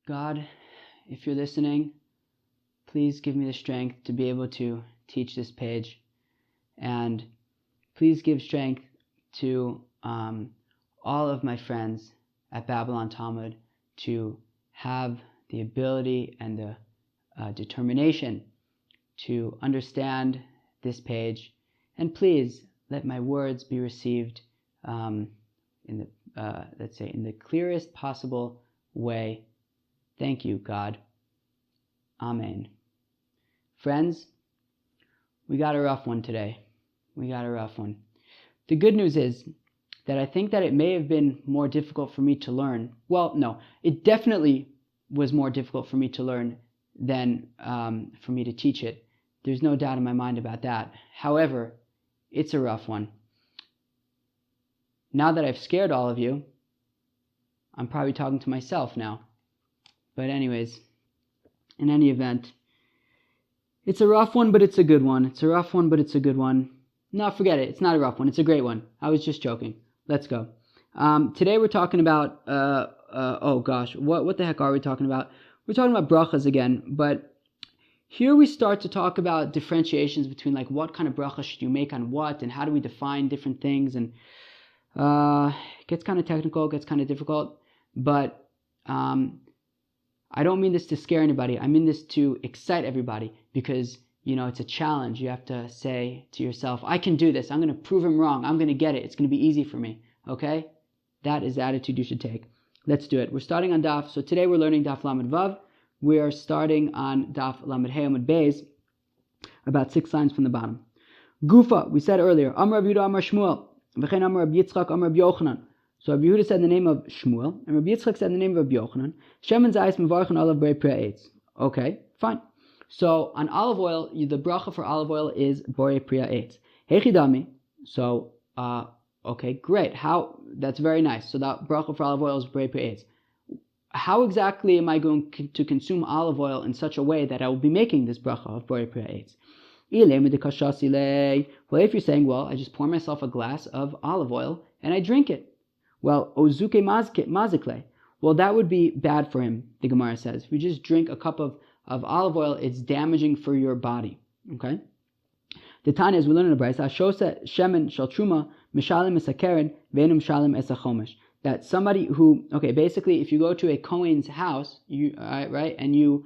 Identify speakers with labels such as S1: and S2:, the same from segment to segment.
S1: God, if you're listening, please give me the strength to be able to teach this page, and please give strength to all of my friends at Babylon Talmud to have the ability and the determination to understand this page, and please let my words be received in the clearest possible way. Thank you, God. Amen. Friends, we got a rough one today. We got a rough one. The good news is that I think that it may have been more difficult for me to learn. Well, no, it definitely was more difficult for me to learn than for me to teach it. There's no doubt in my mind about that. However, it's a rough one. Now that I've scared all of you, I'm probably talking to myself now. But anyways, in any event, it's a rough one, but it's a good one. It's a rough one, but it's a good one. No, forget it. It's not a rough one. It's a great one. I was just joking. Let's go. Today we're talking about, what the heck are we talking about? We're talking about brachas again, but here we start to talk about differentiations between like what kind of bracha should you make on what, and how do we define different things, and it gets kind of technical, it gets kind of difficult, but I don't mean this to scare anybody. I mean this to excite everybody, because it's a challenge. You have to say to yourself, I can do this. I'm going to prove him wrong. I'm going to get it. It's going to be easy for me. Okay? That is the attitude you should take. Let's do it. We're starting on Daf. So today we're learning Daf Lamed Vav. We are starting on Daf Lamed Hey Amud Beis, about 6 lines from the bottom. Gufa, we said earlier, Amar Rabbi Yehuda Amar Shmuel, V'chein Amar Rabbi Yitzchak Amar Rabbi Yochanan. So Rabbi Yehuda said the name of Shmuel, and Rabbi Yitzchak said the name of Rabbi Yochanan. Shemen Zayis Mevarchen Olav Borei Pri Ha'etz. Okay, fine. So on olive oil, the bracha for olive oil is Borei Pri Ha'etz. Hechidami. So, okay, great. That's very nice. So that bracha for olive oil is Borei Pri Ha'etz. How exactly am I going to consume olive oil in such a way that I will be making this bracha of Borei Pri Ha'etz? Well, if you're saying, well, I just pour myself a glass of olive oil and I drink it. Well, ozuke mazikle. Well, that would be bad for him, the Gemara says. If you just drink a cup of olive oil, it's damaging for your body. Okay? The Tanya, as we learn in the Brayso, Ashosa shemen shel truma mishalim esakeren ve'enu mishalim esachomesh. That somebody who, basically, if you go to a Kohen's house, and you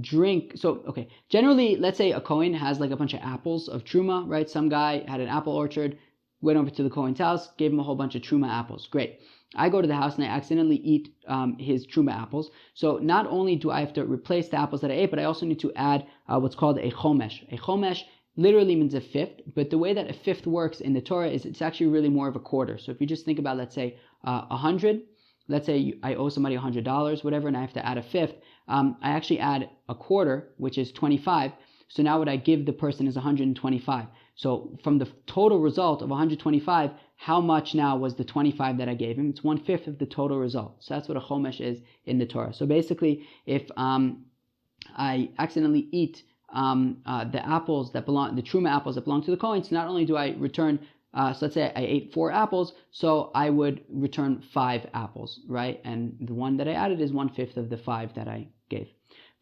S1: drink. So, generally, let's say a Kohen has like a bunch of apples of truma, right? Some guy had an apple orchard, went over to the Kohen's house, gave him a whole bunch of truma apples. Great. I go to the house and I accidentally eat his truma apples. So not only do I have to replace the apples that I ate, but I also need to add what's called a chomesh. A chomesh literally means a fifth, but the way that a fifth works in the Torah is it's actually really more of a quarter. So if you just think about, let's say, 100, let's say I owe somebody $100, whatever, and I have to add a fifth, I actually add a quarter, which is 25. So now what I give the person is 125. So from the total result of 125, how much now was the 25 that I gave him? It's 1/5 of the total result. So that's what a chomesh is in the Torah. So basically, if I accidentally eat the apples that belong, the truma apples that belong to the Kohen, so not only do I return, so let's say I ate 4 apples, so I would return 5 apples, right? And the one that I added is 1/5 of the 5 that I gave.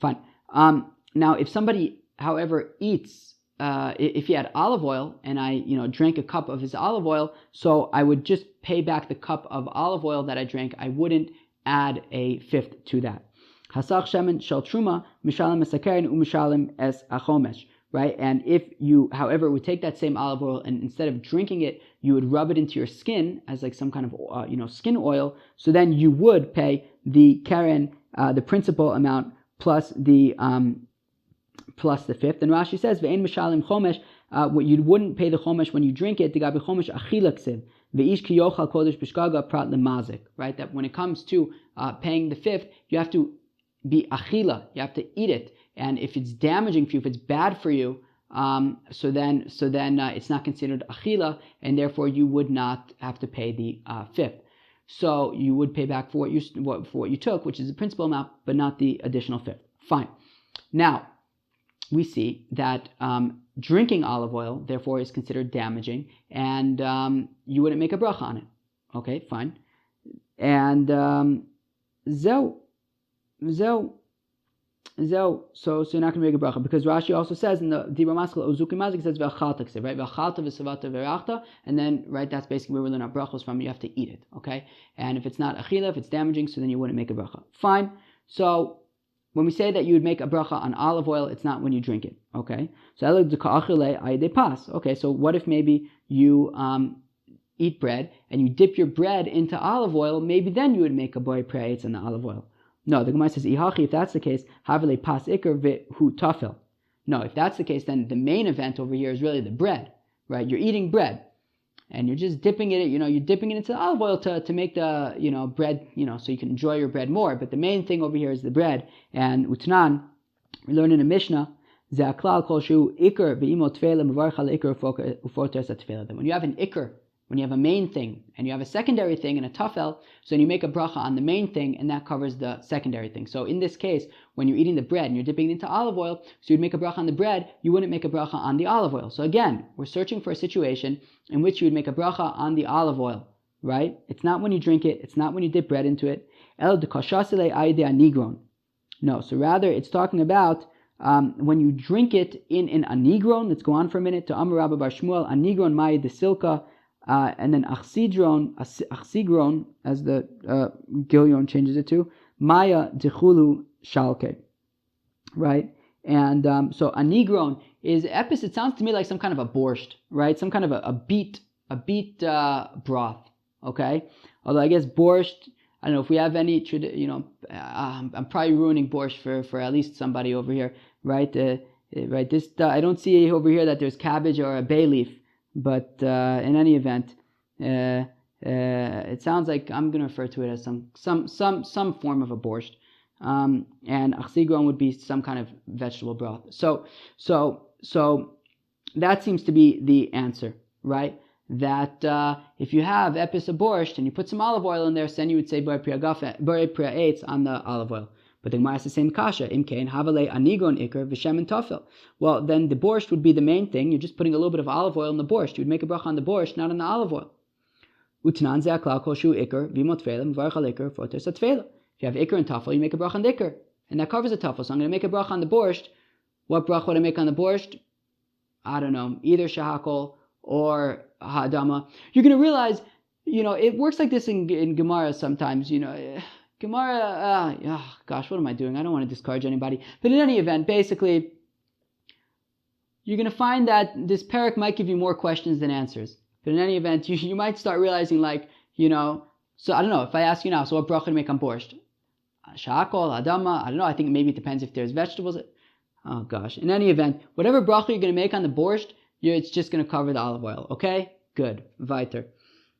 S1: Fine. Now, if somebody, however, eats, if he had olive oil and I, drank a cup of his olive oil, so I would just pay back the cup of olive oil that I drank. I wouldn't add a fifth to that. Hasach shemen shel truma mishalim esakeren u'mishalim es achomesh. Right? And if you, however, would take that same olive oil and instead of drinking it, you would rub it into your skin as like some kind of, skin oil. So then you would pay the keren, the principal amount plus the fifth. And Rashi says, "Ve'en mishalim chomesh." You wouldn't pay the chomesh when you drink it. Digabi chomesh achila ksiv ve'ish ki yochal kodesh b'shgaga prat lemazik. Right? That when it comes to paying the fifth, you have to be achila. You have to eat it. And if it's damaging for you, if it's bad for you, so then it's not considered achila, and therefore you would not have to pay the fifth. So you would pay back for what you took, which is the principal amount, but not the additional fifth. Fine. Now we see that drinking olive oil, therefore, is considered damaging, and you wouldn't make a bracha on it. Okay, fine. And zeu. So you're not going to make a bracha, because Rashi also says in the Dibra Maskal Ozuki Mazik, says ve'achalta, right? Ve'achalta v'savata ve'rachta, and then right, that's basically where we learn our brachos from. You have to eat it, okay? And if it's not achila, if it's damaging, so then you wouldn't make a bracha. Fine. So when we say that you would make a bracha on olive oil, it's not when you drink it, okay? So okay, so what if maybe you eat bread and you dip your bread into olive oil? Maybe then you would make a boy praetz on the olive oil. No, the Gemara says, Ihachi, if that's the case, havele pas ikar v'hu tafel. No, if that's the case, then the main event over here is really the bread, right? You're eating bread, and you're just dipping it, you're dipping it into olive oil to make the, bread, so you can enjoy your bread more. But the main thing over here is the bread. And Utnan, we learn in a Mishnah, Ze'aklal kol shu ikar v'imo tefela mevarch al ikar ufoter sa tefela. When you have an ikar, when you have a main thing, and you have a secondary thing and a tafel, so then you make a bracha on the main thing, and that covers the secondary thing. So in this case, when you're eating the bread and you're dipping it into olive oil, so you'd make a bracha on the bread, you wouldn't make a bracha on the olive oil. So again, we're searching for a situation in which you would make a bracha on the olive oil, right? It's not when you drink it, it's not when you dip bread into it. El de kashasile aide anigron. No, so rather it's talking about when you drink it in an anigron. Let's go on for a minute. To Amar Rabba Bar Shmuel, anigron mai de silka. And then achsigron, as the Gilyon changes it to, Maya dechulu shalke, right? And so anigron is epis. It sounds to me like some kind of a borscht, right? Some kind of a beet broth, okay? Although I guess borscht, I don't know if we have any, I'm probably ruining borscht for at least somebody over here, right? Right. This I don't see over here that there's cabbage or a bay leaf. But in any event, it sounds like I'm going to refer to it as some form of a borscht, and achsigron would be some kind of vegetable broth. So that seems to be the answer, right? That if you have epis a borscht and you put some olive oil in there, then you would say borei priya eitz on the olive oil. But the Gemara is the same kasha. Imkein havale anigron ikar v'shemen tafel. Well, then the borscht would be the main thing. You're just putting a little bit of olive oil in the borscht. You would make a bracha on the borscht, not on the olive oil. Utnan ze'aklal kol shu ikar v'imo tefela m'varach al ikar foter sa tefela. If you have ikar and tafel, you make a bracha on the ikar, and that covers the tafel. So I'm going to make a bracha on the borscht. What bracha would I make on the borscht? I don't know, either shahakol or ha'adama. You're going to realize, it works like this in Gemara sometimes. Gemara, gosh, what am I doing? I don't want to discourage anybody. But in any event, basically, you're going to find that this parak might give you more questions than answers. But in any event, you might start realizing, so I don't know, if I ask you now, so what bracha to make on borscht? Shakol, adama, I don't know, I think maybe it depends if there's vegetables. Oh gosh. In any event, whatever bracha you're going to make on the borscht, it's just going to cover the olive oil, okay? Good. Weiter.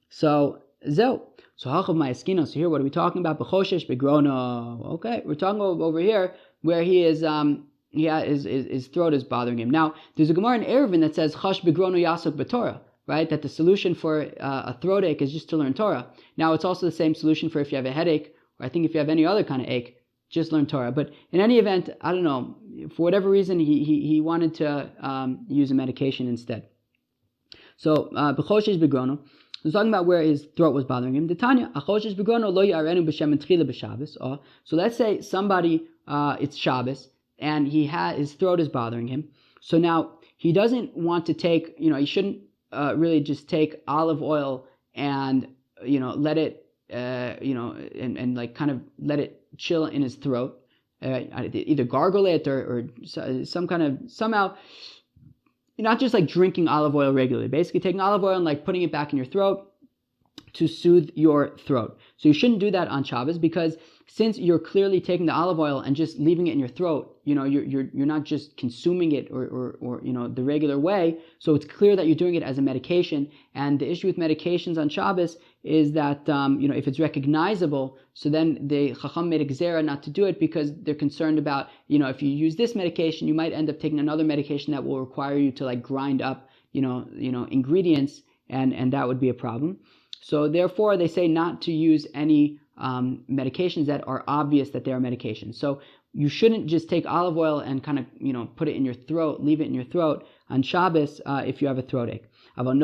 S1: So, zeu. So hachav ma'askino. So here, what are we talking about? Bechoshesh begrono. Okay, we're talking about over here where he is. His throat is bothering him. Now, there's a Gemara in Eruvin that says chash begrono yasuk b'Torah, right? That the solution for a throat ache is just to learn Torah. Now, it's also the same solution for if you have a headache, or I think if you have any other kind of ache, just learn Torah. But in any event, I don't know. For whatever reason, he wanted to use a medication instead. So b'choshesh begrono. He's talking about where his throat was bothering him. So let's say somebody, it's Shabbos, and his throat is bothering him. So now he doesn't want to take, he shouldn't really just take olive oil and, let it, and like kind of let it chill in his throat. Either gargle it or somehow. Not just like drinking olive oil regularly. Basically taking olive oil and like putting it back in your throat to soothe your throat. So you shouldn't do that on Shabbos, because since you're clearly taking the olive oil and just leaving it in your throat, you're not just consuming it or the regular way. So it's clear that you're doing it as a medication. And the issue with medications on Shabbos is that if it's recognizable, so then the Chacham made a gzera not to do it, because they're concerned about if you use this medication, you might end up taking another medication that will require you to like grind up ingredients, and that would be a problem. So therefore, they say not to use any medications that are obvious that they are medications. So you shouldn't just take olive oil and kind of put it in your throat, leave it in your throat on Shabbos if you have a throat ache. What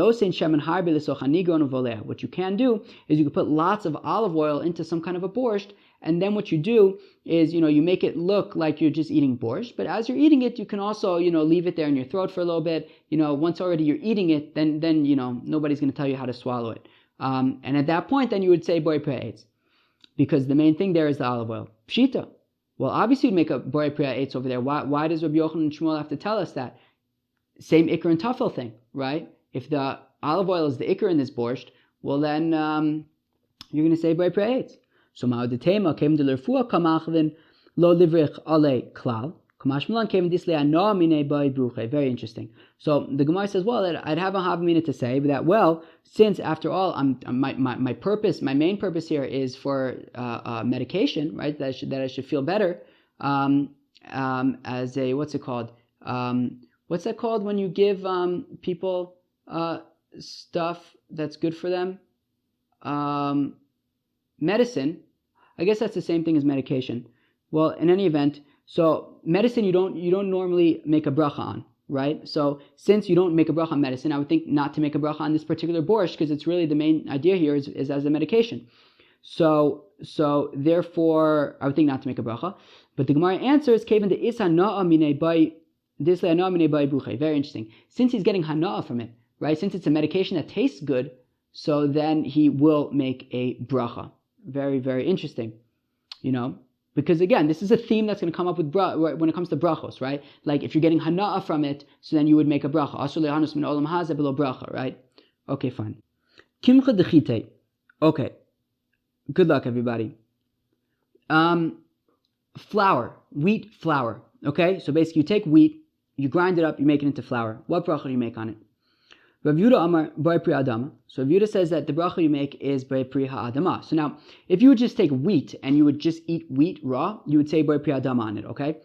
S1: you can do is you can put lots of olive oil into some kind of a borscht, and then what you do is, you make it look like you're just eating borscht, but as you're eating it, you can also, leave it there in your throat for a little bit. Once already you're eating it, then nobody's going to tell you how to swallow it. And at that point, then you would say borei priya eitz, because the main thing there is the olive oil. Pshita. Well, obviously you'd make a borei priya eitz over there. Why does Rabbi Yochanan and Shmuel have to tell us that? Same ikar and tafel thing, right? If the olive oil is the ikar in this borscht, well then you're going to say borei priya eitz. So ma'odetema came to l'rfua kamachvin lo livrich ale klal. Kamashmalan came disle ano mine by bruche. Very interesting. So the Gemara says, well, I'd have a havamina to say that, well, since after all, my main purpose here is for medication, right? That I should feel better. As a what's it called? What's that called when you give people stuff that's good for them? Medicine. I guess that's the same thing as medication. Well, in any event, so medicine you don't normally make a bracha on, right? So since you don't make a bracha on medicine, I would think not to make a bracha on this particular borscht, because it's really the main idea here is as a medication. So therefore, I would think not to make a bracha. But the Gemara answers, Kevin the is hana'a minei by disle hana'a minei by bruche. Very interesting. Since he's getting hana'a from it, right? Since it's a medication that tastes good, so then he will make a bracha. Very, very interesting, because again, this is a theme that's going to come up with when it comes to brachos, right? Like if you're getting hana'a from it, so then you would make a bracha. Asur le'hanus min olam hazeh below bracha, right? Okay, fine. Kimcha dechite. Okay. Good luck, everybody. Flour, wheat flour. Okay, so basically you take wheat, you grind it up, you make it into flour. What bracha do you make on it? Rav Yehuda Amar borei pri adama. So Rav Yehuda says that the bracha you make is borei pri ha'adama. So now, if you would just take wheat and you would just eat wheat raw, you would say borei pri adama on it, okay?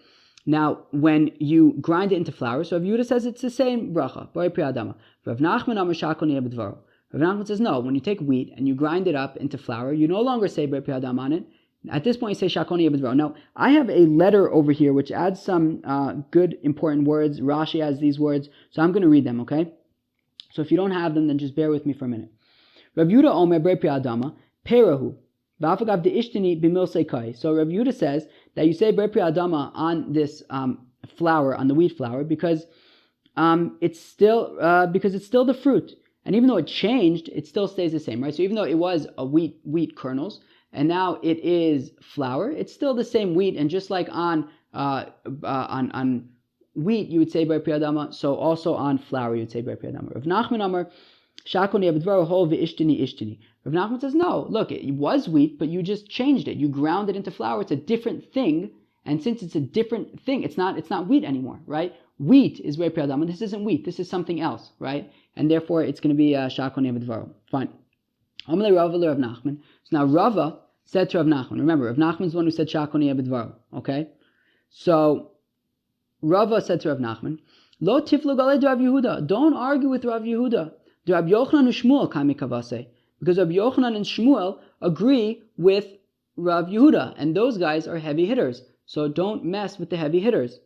S1: Now, when you grind it into flour, so Rav Yehuda says it's the same bracha, borei pri adama. Rav Nachman Amar shakol niyeh b'dvaro. Rav Nachman says no, when you take wheat and you grind it up into flour, you no longer say borei pri adama on it. At this point, you say shakol niyeh b'dvaro. Now, I have a letter over here which adds some good, important words. Rashi has these words, so I'm going to read them, okay? So if you don't have them, then just bear with me for a minute. Rav Yehuda Omer borei pri adama perahu v'afagav de'ishtini b'milsei kai. So Rav Yehuda says that you say borei pri adama on this flour, on the wheat flour, because it's still the fruit, and even though it changed, it still stays the same, right? So even though it was a wheat kernels, and now it is flour, it's still the same wheat, and just like on wheat, you would say borei pri adama, so also on flour, you would say borei pri adama. Rav Nachman Amar, shakol niyeh b'dvaro hol v'ishtini. Rav Nachman says, no, look, it was wheat, but you just changed it. You ground it into flour. It's a different thing, and since it's a different thing, it's not wheat anymore, right? Wheat is borei pri adama. This isn't wheat. This is something else, right? And therefore, it's going to be shakol niyeh b'dvaro. Fine. Amalei Rava le Rav Nachman. So now Rava said to Rav Nachman. Remember, Rav Nachman is the one who said shakol niyeh b'dvaro. Okay, so Rava said to Rav Nachman, Lo tiflu galei Rav Yehuda. Don't argue with Rav Yehuda. Rav Yochanan and Shmuel kami kavase. Because Rav Yochanan and Shmuel agree with Rav Yehuda, and those guys are heavy hitters. So don't mess with the heavy hitters.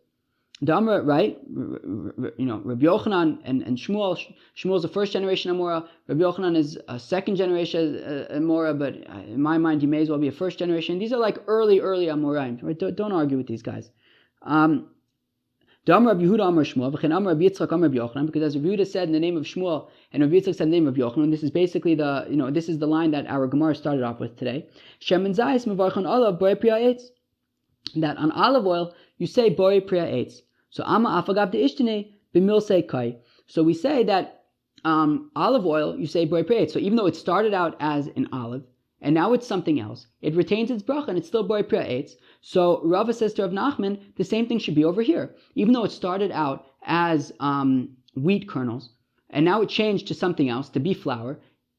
S1: Damra, right? Rav Yochanan and Shmuel. Shmuel is a first generation Amora. Rav Yochanan is a second generation Amora, but in my mind, he may as well be a first generation. These are like early Amoraim. Right? Don't argue with these guys. Because as Rav Yehuda said in the name of Shmuel, and Rav Yitzchak said in the name of Yochanan, this is basically this is the line that our Gemara started off with today. That on olive oil, you say borei priya eitz. So ama afagav de'ishtine b'milsei kai. So we say that olive oil, you say borei priya eitz. So even though it started out as an olive, and now it's something else, it retains its bracha, and it's still borei priya eitz. So Rava says to Rav Nachman, the same thing should be over here. Even though it started out as wheat kernels, and now it changed to something else, to be flour,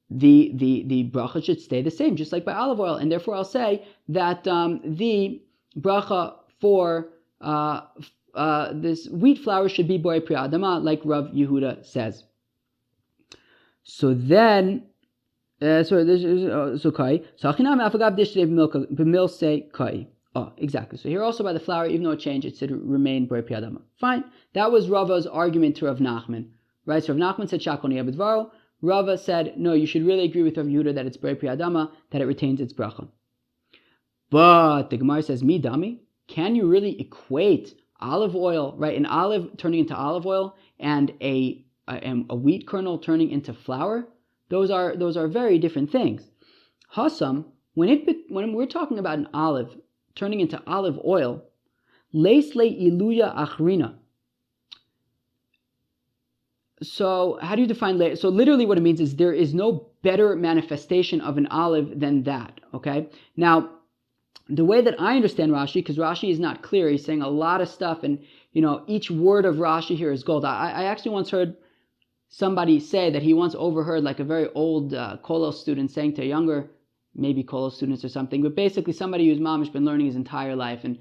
S1: the bracha should stay the same, just like by olive oil. And therefore I'll say that the bracha for this wheat flour should be borei priya adama, like Rav Yehuda says. So then, kai. Oh, exactly. So here also by the flour, even though it changed, it should remain borei priya adama. Fine. That was Rava's argument to Rav Nachman. Right? So Rav Nachman said shakol niyeh b'dvaro. Rava said, no, you should really agree with Rav Yehuda that it's borei priya adama, that it retains its bracha. But the Gemara says, "Mi dami, can you really equate olive oil, right? An olive turning into olive oil and a wheat kernel turning into flour? Those are very different things. Hasam, when we're talking about an olive turning into olive oil, leis le iluya achrina." So how do you define le? So literally what it means is there is no better manifestation of an olive than that, okay? Now, the way that I understand Rashi, because Rashi is not clear, he's saying a lot of stuff, and each word of Rashi here is gold. I actually once heard somebody say that he once overheard like a very old Kollel student saying to a younger, maybe Kollel students or something, but basically somebody whose mamish been learning his entire life, and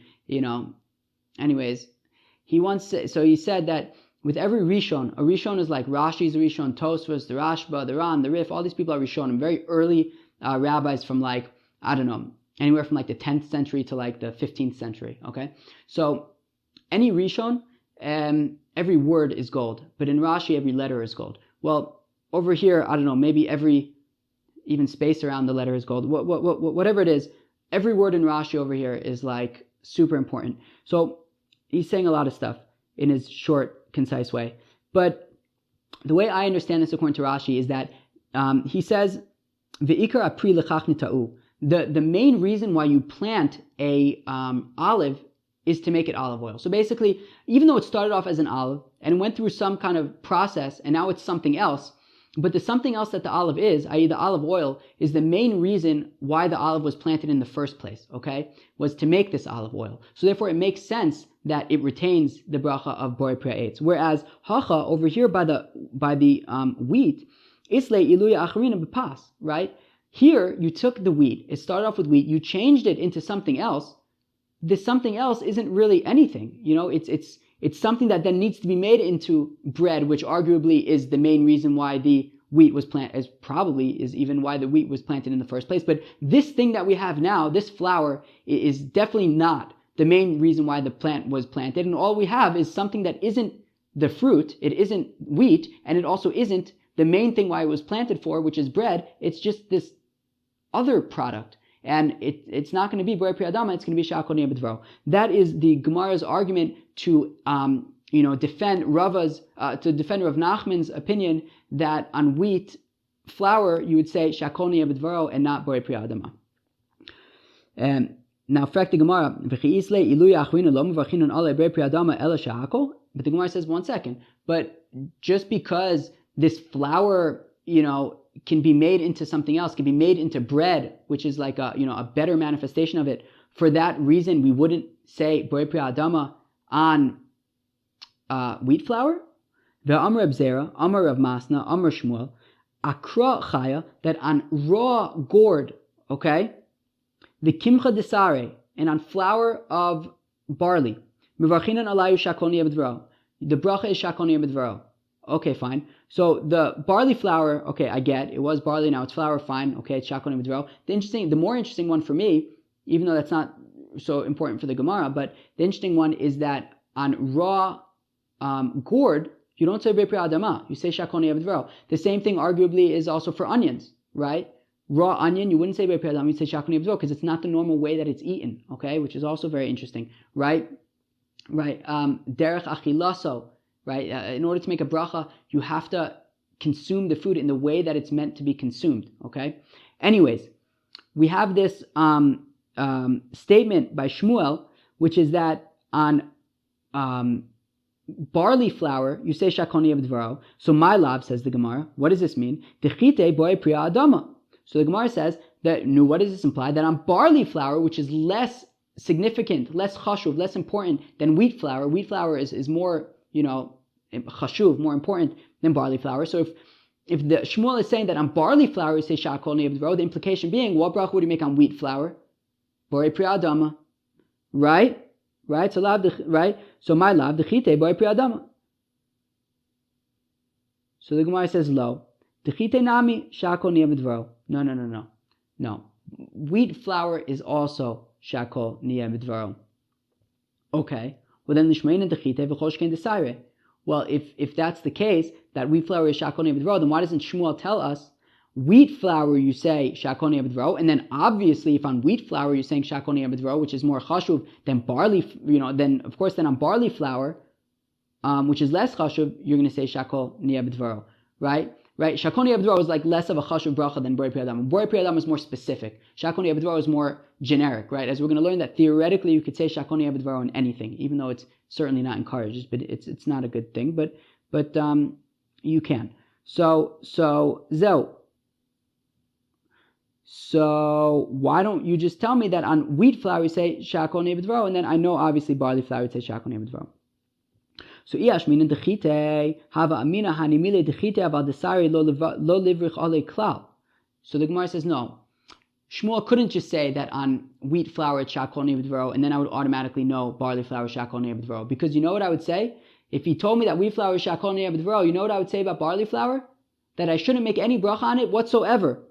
S1: anyways, he said that with every Rishon, a Rishon is like Rashi's a Rishon, Tosfos, the Rashba, the Ran, the Rif, all these people are Rishonim, very early rabbis from like, I don't know, anywhere from like the 10th century to like the 15th century, okay? So any Rishon, every word is gold, but in Rashi, every letter is gold. Well, over here, I don't know, maybe every even space around the letter is gold. Whatever it is, every word in Rashi over here is like super important. So he's saying a lot of stuff in his short, concise way. But the way I understand this according to Rashi is that he says, "Ve'ikar apri lechach nita'u." The main reason why you plant a olive is to make it olive oil. So basically, even though it started off as an olive and went through some kind of process and now it's something else, but the something else that the olive is, i.e. the olive oil, is the main reason why the olive was planted in the first place, okay? Was to make this olive oil. So therefore it makes sense that it retains the bracha of borei pri ha'etz. Whereas hacha, over here by the wheat, isle iluya acharina b'pas, right? Here you took the wheat, it started off with wheat, you changed it into something else. This something else isn't really anything, it's something that then needs to be made into bread, which arguably is the main reason why the wheat was planted, is even why the wheat was planted in the first place. But this thing that we have now, this flour, is definitely not the main reason why the plant was planted. And all we have is something that isn't the fruit, it isn't wheat, and it also isn't the main thing why it was planted for, which is bread. It's just this other product. And it's not going to be borei pri adama, it's going to be shakol niyeh b'dvaro. That is the Gemara's argument to defend Rav Nachman's opinion that on wheat flour you would say shakol niyeh b'dvaro and not borei pri adama. Now, fact the Gemara, but the Gemara says, 1 second, but just because this flour, can be made into something else, can be made into bread, which is like a better manifestation of it. For that reason, we wouldn't say borei pri adama on wheat flour. The Amar Reb Zera, Amar Rav Masna, Amar Shmuel, Akra Chaya, that on raw gourd, okay, the kimcha desare, and on flour of barley, mivarchinan alayu shakol niyeh b'dvaro. The bracha is shakol niyeh b'dvaro. Okay, fine. So the barley flour, okay, I get it was barley, now it's flour, fine. Okay, it's shakol niyeh b'dvaro. The more interesting one for me, even though that's not so important for the Gemara, but the interesting one is that on raw gourd, you don't say borei pri adama, you say shakol niyeh b'dvaro. The same thing arguably is also for onions, right? Raw onion, you wouldn't say borei pri adama, you'd say shakol niyeh b'dvaro because it's not the normal way that it's eaten, okay, which is also very interesting, right? Derech achilaso, right? In order to make a bracha, you have to consume the food in the way that it's meant to be consumed, okay? Anyways, we have this statement by Shmuel, which is that on barley flour, you say shakol niyeh b'dvaro. So my lab, says the Gemara, what does this mean? Dechite borei pri adama. So the Gemara says that, no, what does this imply? That on barley flour, which is less significant, less chashuv, less important than wheat flour is more, chashuv, more important than barley flour. So if the Shmuel is saying that on barley flour you say shakol niyeh b'dvaro, the implication being, what bracha would you make on wheat flour? Borei pri adama, right? Right? So right? So my lab, dechite borei pri adama. So the Gemara says, lo, dechite nami shakol niyeh b'dvaro. No. Wheat flour is also shakol niyeh b'dvaro. Okay. Well then l'shmeina dechite v'chol shkein desaire. Well, if that's the case, that wheat flour is shakol niyeh b'dvaro, then why doesn't Shmuel tell us wheat flour, you say shakoni abedvaro, and then obviously if on wheat flour you're saying shakoni abedvaro, which is more chashuv than barley, then of course then on barley flour, which is less chashuv, you're going to say shakoni abedvaro, right? Right? Shakoni abedvaro is like less of a chashuv bracha than borei pri adam. Borei pri adam is more specific. Shakoni abedvaro is more generic, right? As we're going to learn that theoretically you could say shakoni abedvaro on anything, even though it's certainly not encouraged, but it's not a good thing, but you can. So why don't you just tell me that on wheat flour you say shakoni abedvaro, and then I know obviously barley flour you say shakoni abedvaro. So iashmin dechite hava amina hanimile dechite aval desari lo livrich ale klal. So the Gemara says no. Shmuel couldn't just say that on wheat flour it's shakoni abedvaro, and then I would automatically know barley flour is shakoni abedvaro, because you know what I would say if he told me that wheat flour is shakoni abedvaro. You know what I would say about barley flour? That I shouldn't make any bracha on it whatsoever.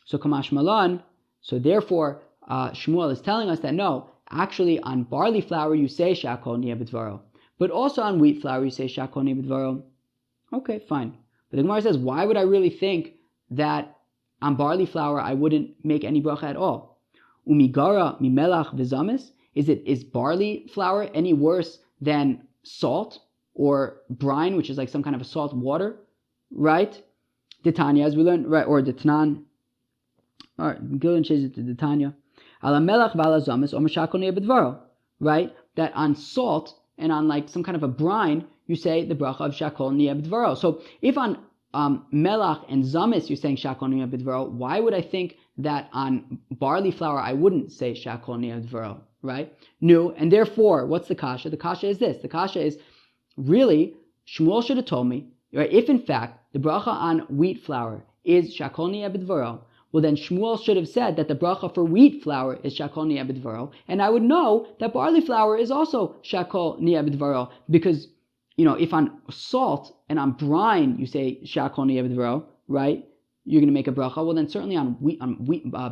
S1: So Kamash Malan. So therefore, Shmuel is telling us that no. Actually, on barley flour, you say shakoni abedvaro. But also on wheat flour, you say shakoni abedvaro. Okay, fine. But the Gemara says, why would I really think that on barley flour, I wouldn't make any bracha at all? Umigara mimelach v'zamis? Is barley flour any worse than salt or brine, which is like some kind of a salt water? Right? The Tanya, as we learned, right? Or the Tanan. All right, Gildan changes it to the Tanya. Right? That on salt and on like some kind of a brine, you say the bracha of shakol ni'abedvaro. So if on melach and zamis you're saying shakol ni'abedvaro, why would I think that on barley flour I wouldn't say shakol ni'abedvaro? Right? No, and therefore, what's the kasha? The kasha is this. The kasha is really Shmuel should have told me, right? If in fact the bracha on wheat flour is shakol ni'abedvaro, well then Shmuel should have said that the bracha for wheat flour is shakol ni'abedvaro, and I would know that barley flour is also shakol ni'abedvaro, because if on salt and on brine you say shakol ni'abedvaro, right? You're going to make a bracha. Well then certainly on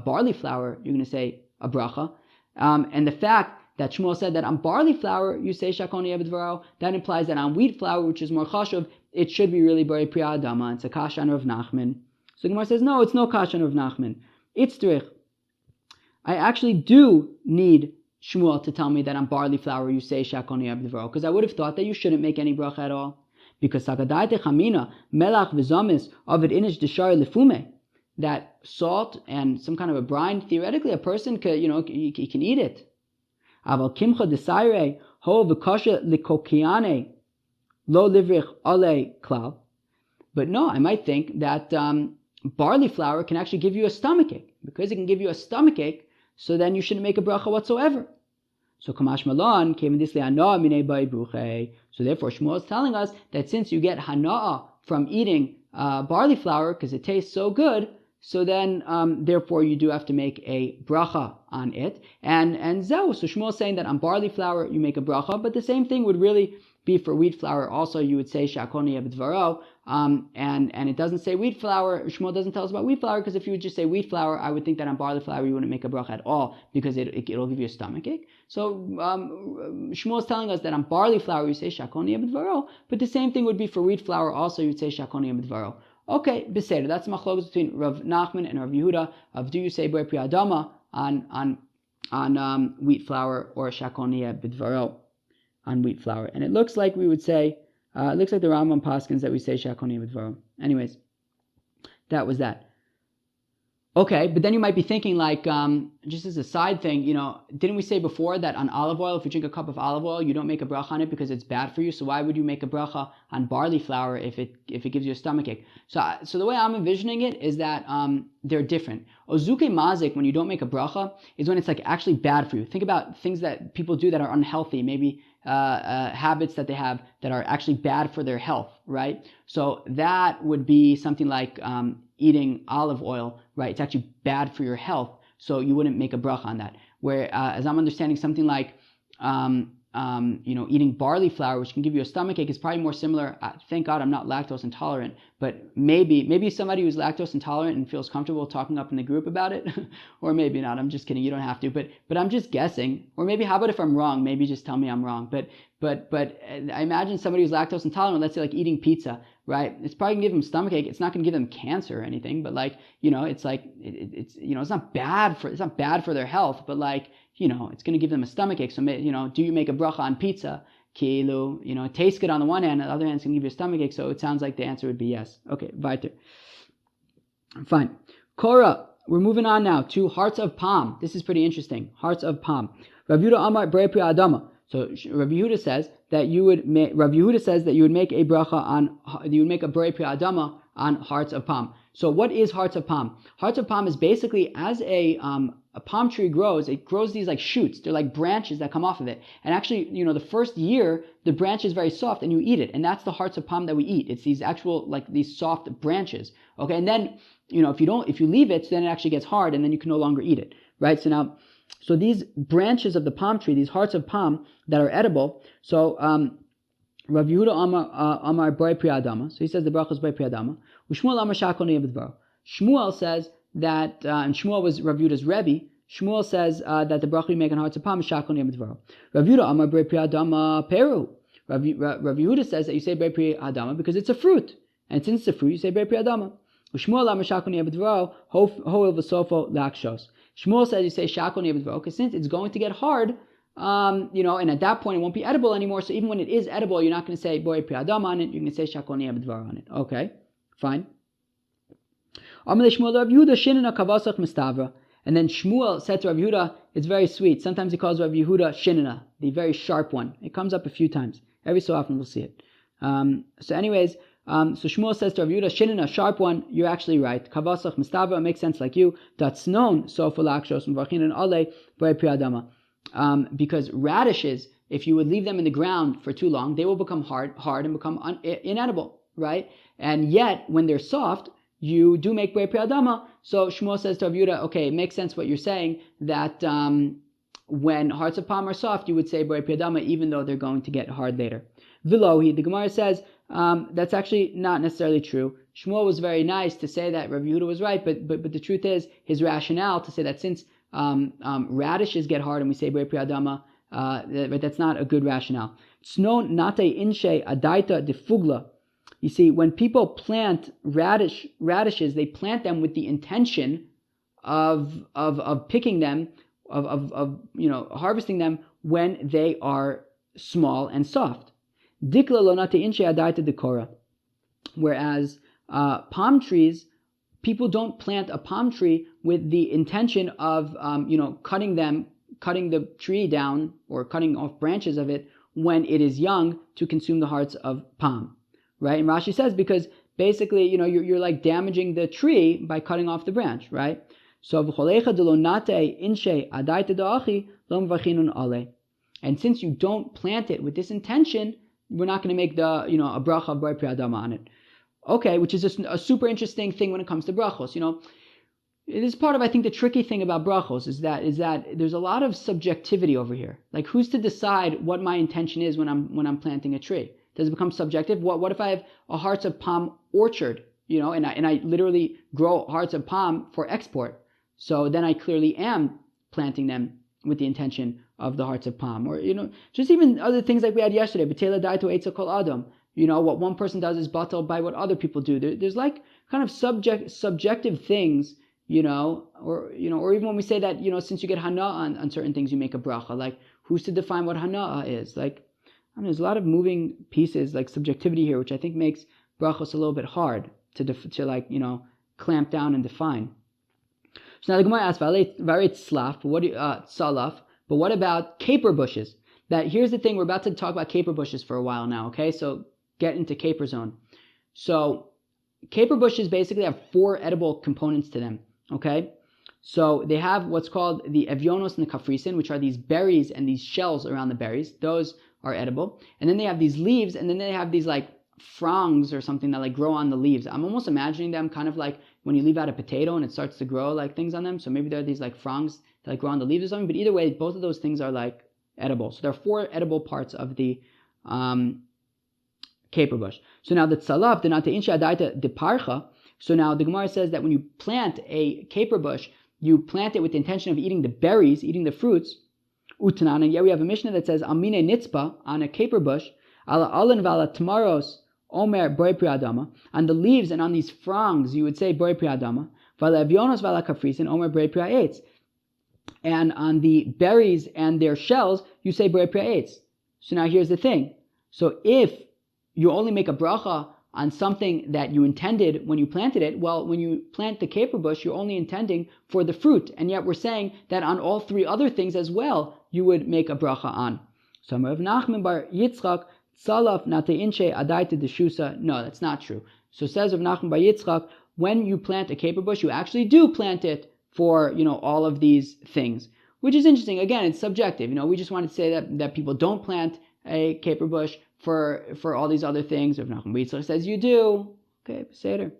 S1: barley flour you're going to say a bracha, and the fact that Shmuel said that on barley flour you say shakol ni'abedvaro, that implies that on wheat flour, which is more chashuv, it should be really borei pri adama. It's a kasha on Rav Nachman. So the Gemara says, no, it's no kasha on Rav Nachman. It's drich. I actually do need Shmuel to tell me that on barley flour you say shakoni abedvaro, because I would have thought that you shouldn't make any bracha at all. Because sakadaite chamina melach v'zamis avid inish deshar lefume, that salt and some kind of a brine, theoretically a person could, he can eat it. Aval kimcha desaire ho v'kasha likokiane lo livrich ale klal. But no, I might think that barley flour can actually give you a stomachache. Because it can give you a stomachache, so then you shouldn't make a bracha whatsoever. So Kamash Malan came in this hana'a minei bai bruche. So therefore Shmuel is telling us that since you get hana'a from eating barley flour because it tastes so good, so then therefore you do have to make a bracha on it. And zeu. So Shmuel is saying that on barley flour you make a bracha, but the same thing would really be for wheat flour. Also you would say shakoni abedvaro. And it doesn't say wheat flour. Shmuel doesn't tell us about wheat flour, because if you would just say wheat flour, I would think that on barley flour you wouldn't make a bracha at all, because it'll give you a stomachache. So Shmuel is telling us that on barley flour you say shakoni abedvaro, but the same thing would be for wheat flour. Also you would say shakoni abedvaro. Okay, beseder. That's the machlokes between Rav Nachman and Rav Yehuda of do you say borei pri adama on wheat flour or shakoni abedvaro on wheat flour. And it looks like we would say. It looks like the Rambam paskins that we say shakoni abedvaro. Anyways, that was that. Okay, but then you might be thinking, like, just as a side thing, didn't we say before that on olive oil, if you drink a cup of olive oil, you don't make a bracha on it because it's bad for you? So why would you make a bracha on barley flour if it gives you a stomachache? So the way I'm envisioning it is that they're different. Ozuke mazik, when you don't make a bracha, is when it's like actually bad for you. Think about things that people do that are unhealthy, maybe habits that they have that are actually bad for their health, right? So that would be something like eating olive oil, right? It's actually bad for your health, so you wouldn't make a bracha on that. Where, as I'm understanding, something like eating barley flour, which can give you a stomachache, is probably more similar. Thank God I'm not lactose intolerant, but maybe somebody who's lactose intolerant and feels comfortable talking up in the group about it, or maybe not. I'm just kidding. You don't have to, but I'm just guessing. Or maybe, how about if I'm wrong? Maybe just tell me I'm wrong. But I imagine somebody who's lactose intolerant, let's say like eating pizza, right? It's probably gonna give them stomachache. It's not gonna give them cancer or anything, but it's like it's not bad for their health, but it's going to give them a stomachache. So, do you make a bracha on pizza? It tastes good on the one hand, on the other hand, it's going to give you a stomachache. So it sounds like the answer would be yes. Okay, weiter. Fine. Korah, we're moving on now to hearts of palm. This is pretty interesting. Hearts of palm. Rav Yehuda Amar Brei Pri Adama. So Rav Yehuda says that you would make a bracha you would make a Brei Pri Adama on hearts of palm. So what is hearts of palm? Hearts of palm is basically, as a palm tree grows, it grows these like shoots. They're like branches that come off of it. And actually, the first year, the branch is very soft and you eat it. And that's the hearts of palm that we eat. It's these actual, these soft branches. Okay. And then, if you leave it, then it actually gets hard and then you can no longer eat it. Right. So these branches of the palm tree, these hearts of palm that are edible. So, Rav Yehuda Amar Brei Pri Adama. So he says the Berachos Brei Pri Adama. Shmuel Amar Shakol Niyeh B'dvaro. Shmuel says that, and Shmuel was Rav Yehuda's Rebbe. Shmuel says that the bracha you make on hearts of palm is Shakol Niyeh B'dvaro. Rav Yehuda Amar Brei Pri Adama Peru. Rav Yehuda says that you say Brei Pri Adama because it's a fruit, and since it's a fruit, you say Brei Pri Adama. Shmuel Amar Shakol Niyeh B'dvaro Hoil V'sofo Lakshos. Shmuel says you say Shakol Niyeh B'dvaro because since it's going to get hard. And at that point it won't be edible anymore. So even when it is edible, you're not going to say Brei Pri Adama on it. You're going to say Shakol Niyeh B'dvaro on it. Okay, fine. And then Shmuel said to Rav Yehuda, it's very sweet. Sometimes he calls Rav Yehuda Shinina, the very sharp one. It comes up a few times. Every so often we'll see it. So Shmuel says to Rav Yehuda, Shinina, sharp one, you're actually right. Kavasach Mistava, makes sense like you. That's known. Sofa Lakshos Mvarchin and Ale Brei Pri Adama. Because radishes, if you would leave them in the ground for too long, they will become hard and become inedible, right? And yet, when they're soft, you do make Brei Pri Adama. So Shmuel says to Rav Yehuda, okay, it makes sense what you're saying, that when hearts of palm are soft, you would say Brei Pri Adama, even though they're going to get hard later. Vilohi, the Gemara says, that's actually not necessarily true. Shmuel was very nice to say that Rav Yehuda was right, but the truth is, his rationale to say that since radishes get hard and we say Brei Pri Adama, but that's not a good rationale. Sno nate inshe adaita de fugla. You see, when people plant radishes, they plant them with the intention of picking them, of harvesting them when they are small and soft. Dikla lo nate inshe adaita de kora. Whereas palm trees, people don't plant a palm tree with the intention of cutting the tree down or cutting off branches of it when it is young to consume the hearts of palm, right? And Rashi says because basically you're like damaging the tree by cutting off the branch, right? So and since you don't plant it with this intention, we're not going to make a bracha of Brei Pri Adama on it. Okay, which is a super interesting thing when it comes to brachos. It is part of, I think, the tricky thing about brachos is that there's a lot of subjectivity over here. Like, who's to decide what my intention is when I'm planting a tree? Does it become subjective? What if I have a hearts of palm orchard, and I literally grow hearts of palm for export? So then I clearly am planting them with the intention of the hearts of palm, or just even other things like we had yesterday. B'tela daito eitza kol adam. What one person does is batal by what other people do. There's like kind of subjective things, or even when we say that, since you get hana on certain things, you make a bracha. Like, who's to define what hana is? Like, there's a lot of moving pieces, like subjectivity here, which I think makes brachos a little bit hard to clamp down and define. So now the Gemara asks, salaf, but what about caper bushes? Here's the thing, we're about to talk about caper bushes for a while now, okay? So get into caper zone. So caper bushes basically have 4 edible components to them, okay? So they have what's called the evyonos and the kafrisin, which are these berries and these shells around the berries. Those are edible. And then they have these leaves, and then they have these like fronds or something that like grow on the leaves. I'm almost imagining them kind of like when you leave out a potato and it starts to grow like things on them. So maybe there are these like fronds that like grow on the leaves or something. But either way, both of those things are like edible. So there are 4 edible parts of the caper bush. So now the tzalaf, the nate insha adaita de parcha. So now the Gemara says that when you plant a caper bush, you plant it with the intention of eating the berries, eating the fruits. Utanan, and yet we have a Mishnah that says amine nitzpa, on a caper bush, ala alan vala tamaros omer boi pri adama, on the leaves and on these fronds you would say boi pri adama, vala avionos vala kafrisin omer boi pri eitz, and on the berries and their shells you say boi pri eitz. So now here's the thing. So if you only make a bracha on something that you intended when you planted it, well, when you plant the caper bush, you're only intending for the fruit, and yet we're saying that on all 3 other things as well, you would make a bracha on. So Rav Nachman bar Yitzchak, tzalaf nate inche adaita deshusa. No, that's not true. So says Rav Nachman bar Yitzchak, when you plant a caper bush, you actually do plant it for, all of these things, which is interesting. Again, it's subjective. We just wanted to say that people don't plant a caper bush for all these other things. Rav Nachman bar Yitzchak says you do. Okay, Seder.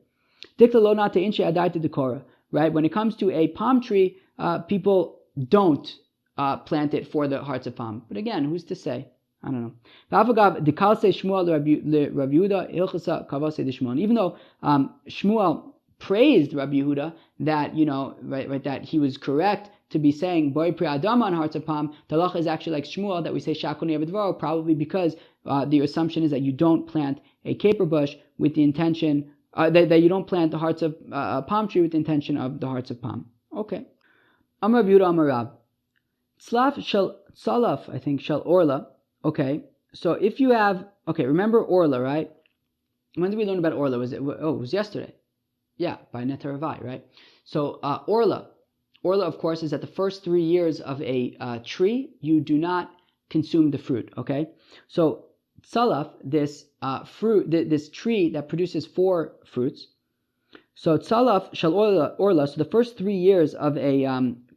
S1: Dikta lo nate inche adaita dekora. Right? When it comes to a palm tree, people don't plant it for the hearts of palm. But again, who's to say? I don't know. Even though Shmuel praised Rabbi Yehuda that that he was correct to be saying boi pri adama on hearts of palm, the halacha is actually like Shmuel that we say shakoni avidvaro, probably because the assumption is that you don't plant a caper bush with the intention that you don't plant the hearts of palm tree with the intention of the hearts of palm. Okay. Amar Rabbi Yehuda Amar Rab. Tzlaf shel tzalaf, I think, shel orla. Okay, so if you have, remember orla, right? When did we learn about orla? It was yesterday. Yeah, by Netaravai, right? So orla, of course, is that the first 3 years of a tree, you do not consume the fruit, okay? So tzalaf, this fruit, this tree that produces 4 fruits. So tzalaf shel orla, so the first 3 years of a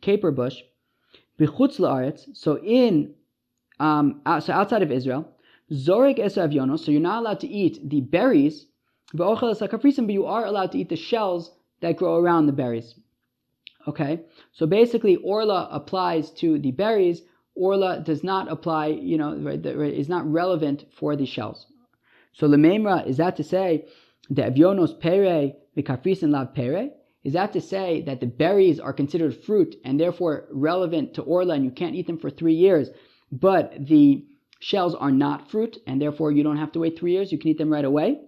S1: caper bush, b'chutz la'aretz, so outside of Israel, zorek es avionos, so you're not allowed to eat the berries, but you are allowed to eat the shells that grow around the berries. Okay, so basically orla applies to the berries. Orla does not apply, is not relevant for the shells. So lememra, is that to say the avionos pere v'kafrisin lav pere? Is that to say that the berries are considered fruit and therefore relevant to orla and you can't eat them for 3 years, but the shells are not fruit and therefore you don't have to wait 3 years, you can eat them right away?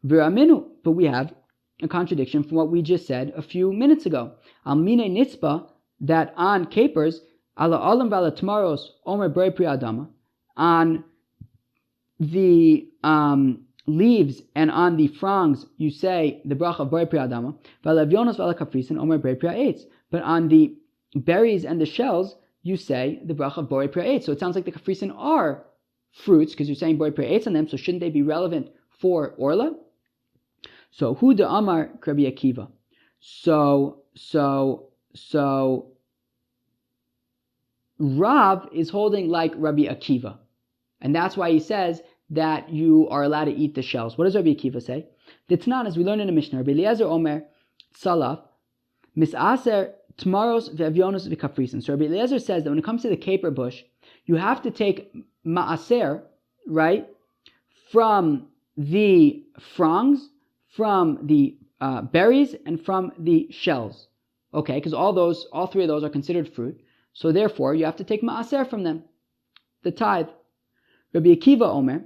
S1: V'raminu, but we have a contradiction from what we just said a few minutes ago. Al mine nitzpa, that on capers, ala alam vala tamaros omer brei pri adama, on the leaves and on the fronds you say the bracha of brei pri adama, vala avionos vala kafrisin omer brei pri eitz, but on the berries and the shells you say the bracha of brei pri eitz. So it sounds like the kafrisin are fruits because you're saying brei pri eitz on them, so shouldn't they be relevant for orla? So hu de amar Rabbi Akiva. So Rav is holding like Rabbi Akiva, and that's why he says that you are allowed to eat the shells. What does Rabbi Akiva say? The Tanan, as we learn in the Mishnah, Rabbi Eliezer Omer Salaf misaser tmaros ve'avionos v'kafrisin. So Rabbi Eliezer says that when it comes to the caper bush, you have to take maaser, right, from the fronds, from the berries, and from the shells. Okay, because all 3 of those are considered fruit. So therefore, you have to take maaser from them, the tithe. Rabbi Akiva Omer,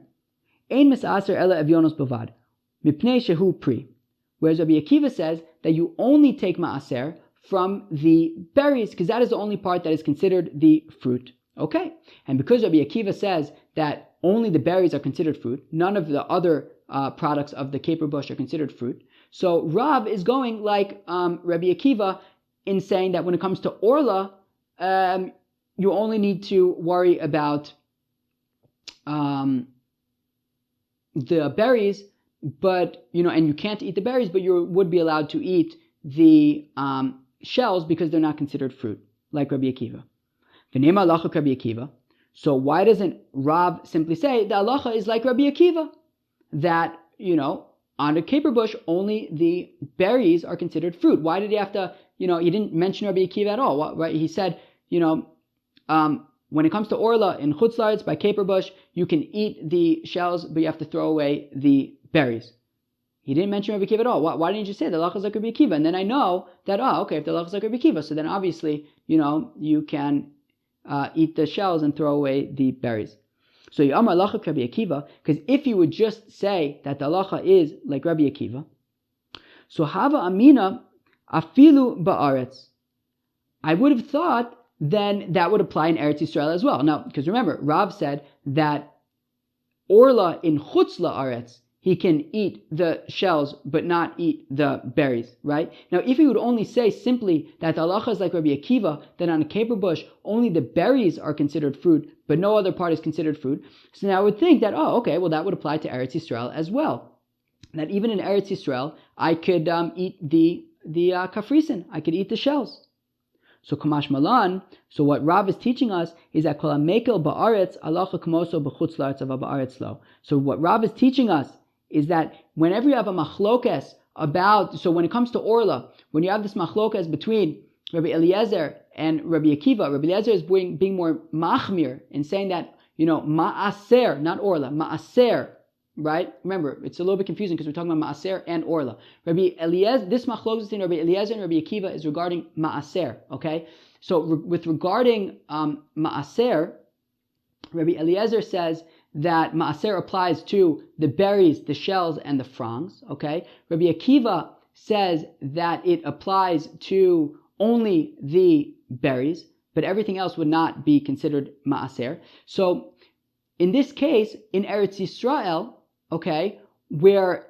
S1: ein misaser ela avionos bavad, mipnei shehu pri. Whereas Rabbi Akiva says that you only take maaser from the berries, because that is the only part that is considered the fruit. Okay, and because Rabbi Akiva says that only the berries are considered fruit, none of the other products of the caper bush are considered fruit. So Rav is going like Rabbi Akiva in saying that when it comes to orla, you only need to worry about the berries, but and you can't eat the berries, but you would be allowed to eat the shells because they're not considered fruit, like Rabbi Akiva. V'nema halacha Rabbi Akiva. So why doesn't Rav simply say the halacha is like Rabbi Akiva, that on a caper bush only the berries are considered fruit? Why did he have to? He didn't mention Rabbi Akiva at all. Right? He said, when it comes to orla in Chutz La'aretz by caper bush, you can eat the shells, but you have to throw away the berries. He didn't mention Rabbi Akiva at all. Why didn't you say the halacha is like Rabbi Akiva? And then I know that, if the halacha is like Rabbi Akiva, so then obviously, you can eat the shells and throw away the berries. So Yamar halacha Rabbi Akiva, because if you would just say that the halacha is like Rabbi Akiva, so Hava Amina Afilu Ba'aretz, I would have thought then that would apply in Eretz Yisrael as well. Now, because remember, Rav said that orla in Chutz La'aretz, he can eat the shells but not eat the berries, right? Now, if he would only say simply that the halacha is like Rabbi Akiva, then on a caper bush, only the berries are considered fruit, but no other part is considered fruit. So now I would think that, that would apply to Eretz Yisrael as well. That even in Eretz Yisrael, I could eat the kafrisin, I could eat the shells. So Kamash Malan, so what Rav is teaching us is that Kol HaMekel Ba'aretz Halacha K'moso B'chutz La'aretz Ava Ba'aretz Lo. So what Rav is teaching us is that whenever you have a machlokes so when it comes to orla, when you have this machlokes between Rabbi Eliezer and Rabbi Akiva, Rabbi Eliezer is being more machmir in saying that, ma'aser, not orla, ma'aser, right? Remember, it's a little bit confusing because we're talking about ma'aser and orla. Rabbi Eliezer, this machlokes between Rabbi Eliezer and Rabbi Akiva is regarding ma'aser, okay? So regarding ma'aser, Rabbi Eliezer says that ma'aser applies to the berries, the shells, and the fronds, okay? Rabbi Akiva says that it applies to only the berries, but everything else would not be considered ma'aser. So in this case, in Eretz Yisrael, okay, where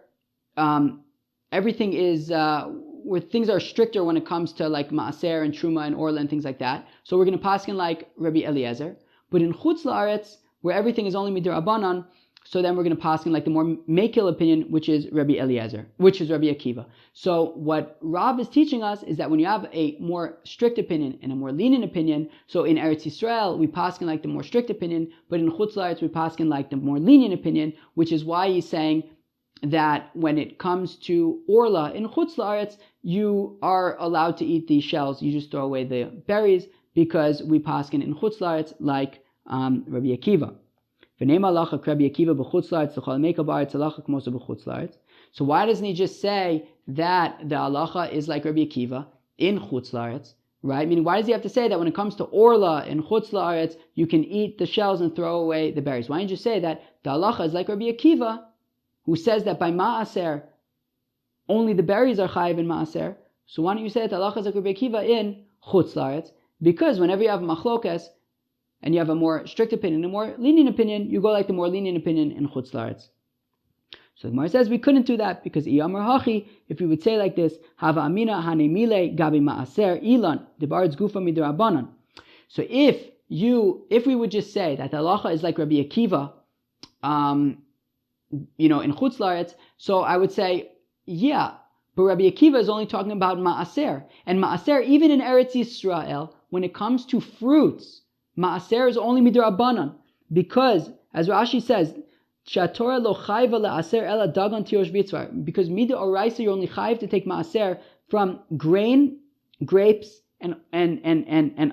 S1: everything is, where things are stricter when it comes to like ma'aser and truma and orla and things like that, so we're going to paskin like Rabbi Eliezer. But in Chutz La'aretz, where everything is only midrabanan, so then we're going to paskin like the more mekil opinion, which is Rabbi Eliezer, which is Rabbi Akiva. So what Rav is teaching us is that when you have a more strict opinion and a more lenient opinion, so in Eretz Yisrael we paskin like the more strict opinion, but in Chutz La'aretz we paskin like the more lenient opinion, which is why he's saying that when it comes to orla in Chutz La'aretz, you are allowed to eat the shells. You just throw away the berries because we paskin in Chutz La'aretz like Rabbi Akiva. So why doesn't he just say that the halacha is like Rabbi Akiva in Chutz La'aretz, right? Meaning, why does he have to say that when it comes to orla in Chutz La'aretz, you can eat the shells and throw away the berries? Why don't you say that the halacha is like Rabbi Akiva, who says that by ma'aser, only the berries are chayiv in ma'aser? So why don't you say that the halacha is like Rabbi Akiva in Chutz La'aretz? Because whenever you have machlokes, and you have a more strict opinion, a more lenient opinion, you go like the more lenient opinion in Chutz La'aretz. So the Gemara says we couldn't do that because Iyamar Hachi, if we would say like this, Hava Amina Hanemile Gabi Ma'aser Ilan Debaretz Gufa Midrabanan. So if we would just say that the halacha is like Rabbi Akiva, in Chutz La'aretz, so I would say, yeah, but Rabbi Akiva is only talking about Ma'aser. And Ma'aser, even in Eretz Yisrael, when it comes to fruits, Ma'aser is only midrabanan, because, as Rashi says, Shatorah lo chayva la'aser ela dagan tirosh b'yitzvar, because mida oraisa you're only chayv to take ma'aser from grain, grapes, and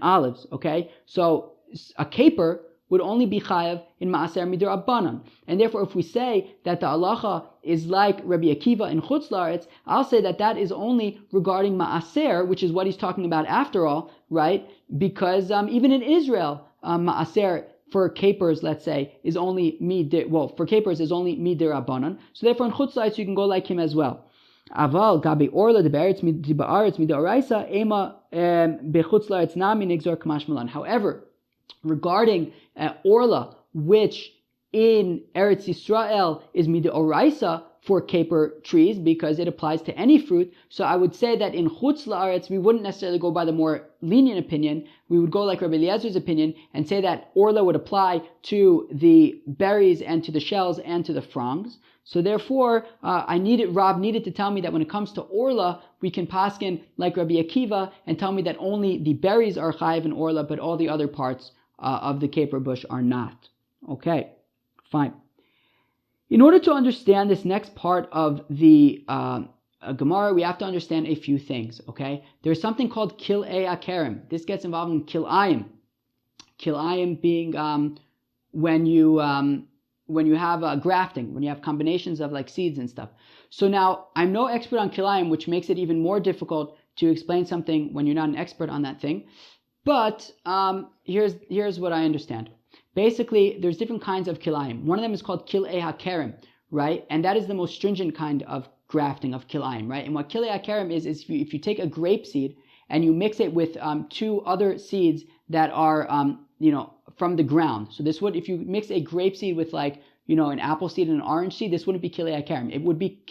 S1: olives. Okay, so a caper would only be chayav in ma'aser midrabanan, and therefore, if we say that the halacha is like Rabbi Akiva in Chutz La'aretz, I'll say that is only regarding ma'aser, which is what he's talking about after all, right? Because even in Israel, ma'aser for capers, let's say, is only for capers is only midrabanan. So therefore, in Chutz La'aretz you can go like him as well. Aval gabi orla debaretz midaretz midaoraisa ema bechutz la'aretz nami nigzor kamash malan. However, regarding orla, which in Eretz Yisrael is midaoraisa for caper trees because it applies to any fruit, so I would say that in Chutz La'aretz we wouldn't necessarily go by the more lenient opinion. We would go like Rabbi Eliezer's opinion and say that orla would apply to the berries and to the shells and to the fronds. So therefore, Rav needed to tell me that when it comes to orla, we can paskin like Rabbi Akiva and tell me that only the berries are chayiv in orla, but all the other parts of the caper bush are not. Okay, fine. In order to understand this next part of the Gemara, we have to understand a few things, okay? There's something called kil'ei akerim. This gets involved in kil'ayim. kilayim being when you have grafting, when you have combinations of like seeds and stuff. So now I'm no expert on kilayim, which makes it even more difficult to explain something when you're not an expert on that thing. But here's what I understand. Basically, there's different kinds of kilayim. One of them is called kilei hakerem, right? And that is the most stringent kind of grafting of kilayim, right? And what kilei hakerem is if you take a grape seed and you mix it with two other seeds that are from the ground. So this would, if you mix a grape seed with like an apple seed and an orange seed, this wouldn't be kilei hakerem. It would be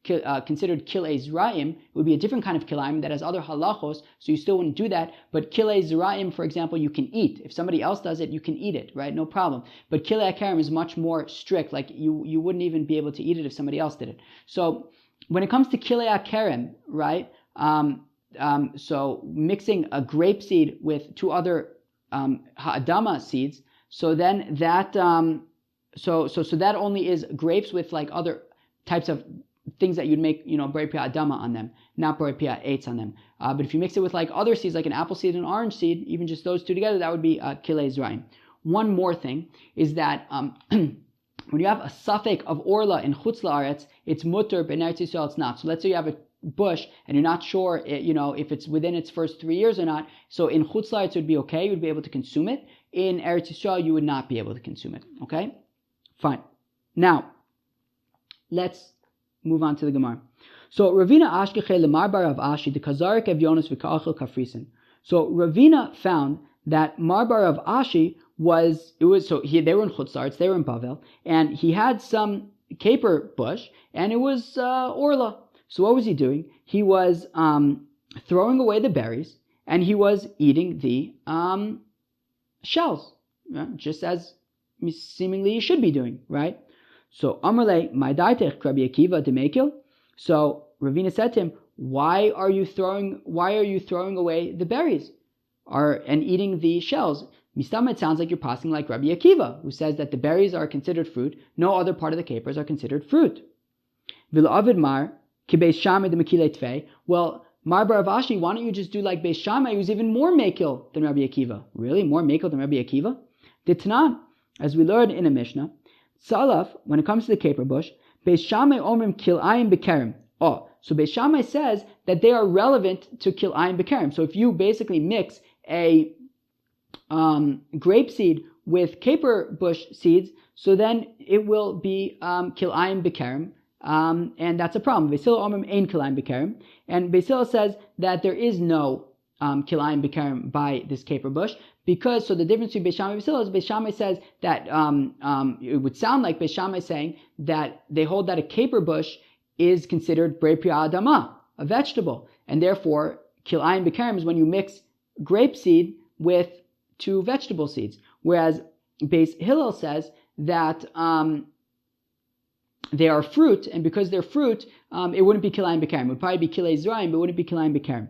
S1: considered kilei zraim. It would be a different kind of kilayim that has other halachos, so you still wouldn't do that. But kilei zraim, for example, you can eat. If somebody else does it, you can eat it, right? No problem. But kilei hakerem is much more strict. Like you wouldn't even be able to eat it if somebody else did it. So when it comes to kilei hakerem, right? So mixing a grape seed with two other ha'adama seeds, so then that so that only is grapes with like other types of things that you'd make berei pri ha'adama on them, not berei pri ha'etz on them. But if you mix it with like other seeds, like an apple seed and an orange seed, even just those two together, that would be kilei zraim. One more thing is that when you have a suffix of orla in chutz la'aretz, it's mutter, but in Eretz Yisrael it's not. So let's say you have a bush and you're not sure if it's within its first 3 years or not. So in chutz la'aretz it would be okay, you'd be able to consume it. In Eretz Yisrael you would not be able to consume it. Okay? Fine. Now, let's move on to the Gemara. So Ravina Ashkeche Lemar Barav Ashi the Kazarik Evyonis v'Ka'achel Kafrisin. So Ravina found that Mar Barav Ashi they were in chutz la'aretz, they were in Bavel, and he had some caper bush, and it was orla. So what was he doing? He was throwing away the berries, and he was eating the shells, right? Just as seemingly you should be doing, right? So Amarle Maidaitech Rabbi Akiva Demekil. So Ravina said to him, why are you throwing away the berries and eating the shells? Mistama, it sounds like you're passing like Rabbi Akiva, who says that the berries are considered fruit, no other part of the capers are considered fruit. V'la'avid mar kibeis Shammai de mekilei tvei. Well, Mar Barav Ashi, why don't you just do like Beis Shammai, who's even more mekil than Rabbi Akiva? Really? More mekil than Rabbi Akiva? The Tanan, as we learned in a Mishnah, Salaf, when it comes to the caper bush, Beis Shammai omrim kilayim bekerem. Oh, so Beis Shammai says that they are relevant to kilayim bekerem. So if you basically mix a grape seed with caper bush seeds, so then it will be kilayim bekerem, and that's a problem. Beis Hillel omrim ein kilayim bekerem, and Beis Hillel says that there is no kilayim bekerem by this caper bush, because so the difference between Beis Shammai and Beis Hillel is Beis Shammai says that it would sound like Beis Shammai saying that they hold that a caper bush is considered berei pri ha'adama, a vegetable, and therefore kilayim bekerem is when you mix grape seed with two vegetable seeds, whereas Beis Hillel says that they are fruit, and because they're fruit, it wouldn't be kilayim bekerem. It would probably be kilei zraim, but it wouldn't be kilayim bekerem.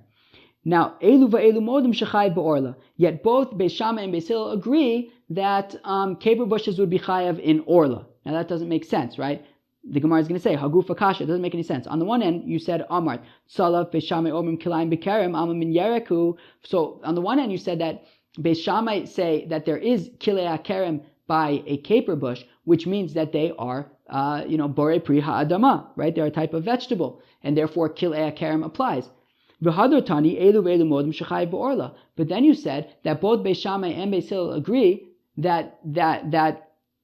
S1: Now, elu va'elu modim shechayv be'orla. Yet both Beis Shammai and Beis Hillel agree that caper bushes would be chayav in orla. Now that doesn't make sense, right? The Gemara is going to say hagufa kasha. It doesn't make any sense. On the one end, you said Amar Tzalav Beis Shammai omrim kilayim bekerem Amar min yereku. So on the one end, you said that Beis Shammai say that there is kilei hakerem by a caper bush, which means that they are borei pri ha'adama, right? They're a type of vegetable, and therefore kilei hakerem applies. But then you said that both Beis Shammai and Beis Hillel agree that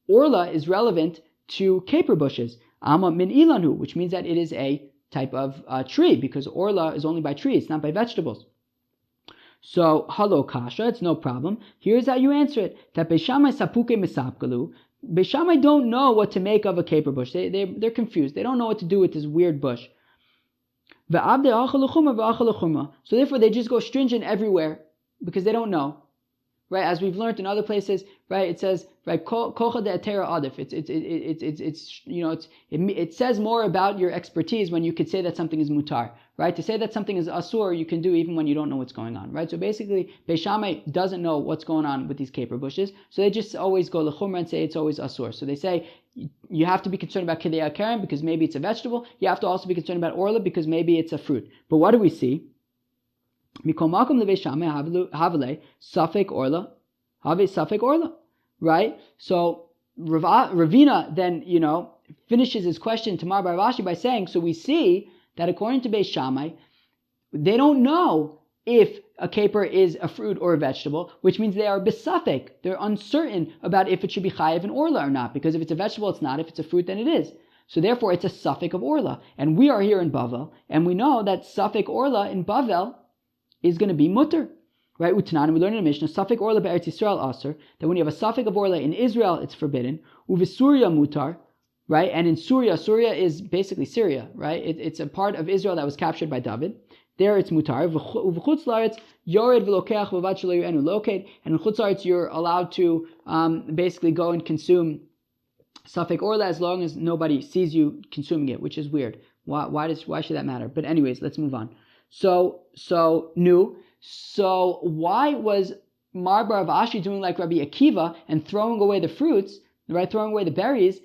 S1: orla is relevant to caper bushes, ama min ilanu, which means that it is a type of tree, because orla is only by trees, it's not by vegetables. So halo kasha, it's no problem. Here's how you answer it: that Beis Shammai sapuke misapkalu. Beis Shammai don't know what to make of a caper bush. They're confused. They don't know what to do with this weird bush. So therefore they just go stringent everywhere because they don't know, right? As we've learned in other places, right? It says, right, kocha de atera adif. It says more about your expertise when you could say that something is mutar, right? To say that something is asur, you can do even when you don't know what's going on, right? So basically, Beis Shammai doesn't know what's going on with these caper bushes, so they just always go lechumra and say it's always asur. So they say you have to be concerned about kilei hakerem because maybe it's a vegetable. You have to also be concerned about orla because maybe it's a fruit. But what do we see? Mikol makom leBeis Shammai havale safek orla Have Safek Orla, right? So Ravina then, finishes his question to Mar Bar Rashi by saying, so we see that according to Beis Shammai, they don't know if a caper is a fruit or a vegetable, which means they are besafek. They're uncertain about if it should be chayev in orla or not, because if it's a vegetable, it's not. If it's a fruit, then it is. So therefore, it's a suffix of orla. And we are here in Bavel, and we know that suffix orla in Bavel is going to be mutter. Right? Utanan, we learn in the Mishnah, suffix orla be'eretz Yisrael aser, that when you have a suffix of orla in Israel, it's forbidden. Uvisuriya mutar, right? And in Syria is basically Syria, right? It's a part of Israel that was captured by David. There it's mutar. V'chutz la'aretz yored v'lokeach v'vad shelo yi'enu loked. And in chutz la'aretz you're allowed to basically go and consume suffix orla as long as nobody sees you consuming it, which is weird. Why should that matter? But anyways, let's move on. So why was Mar Bar Ashi doing like Rabbi Akiva and throwing away the fruits, right? Throwing away the berries?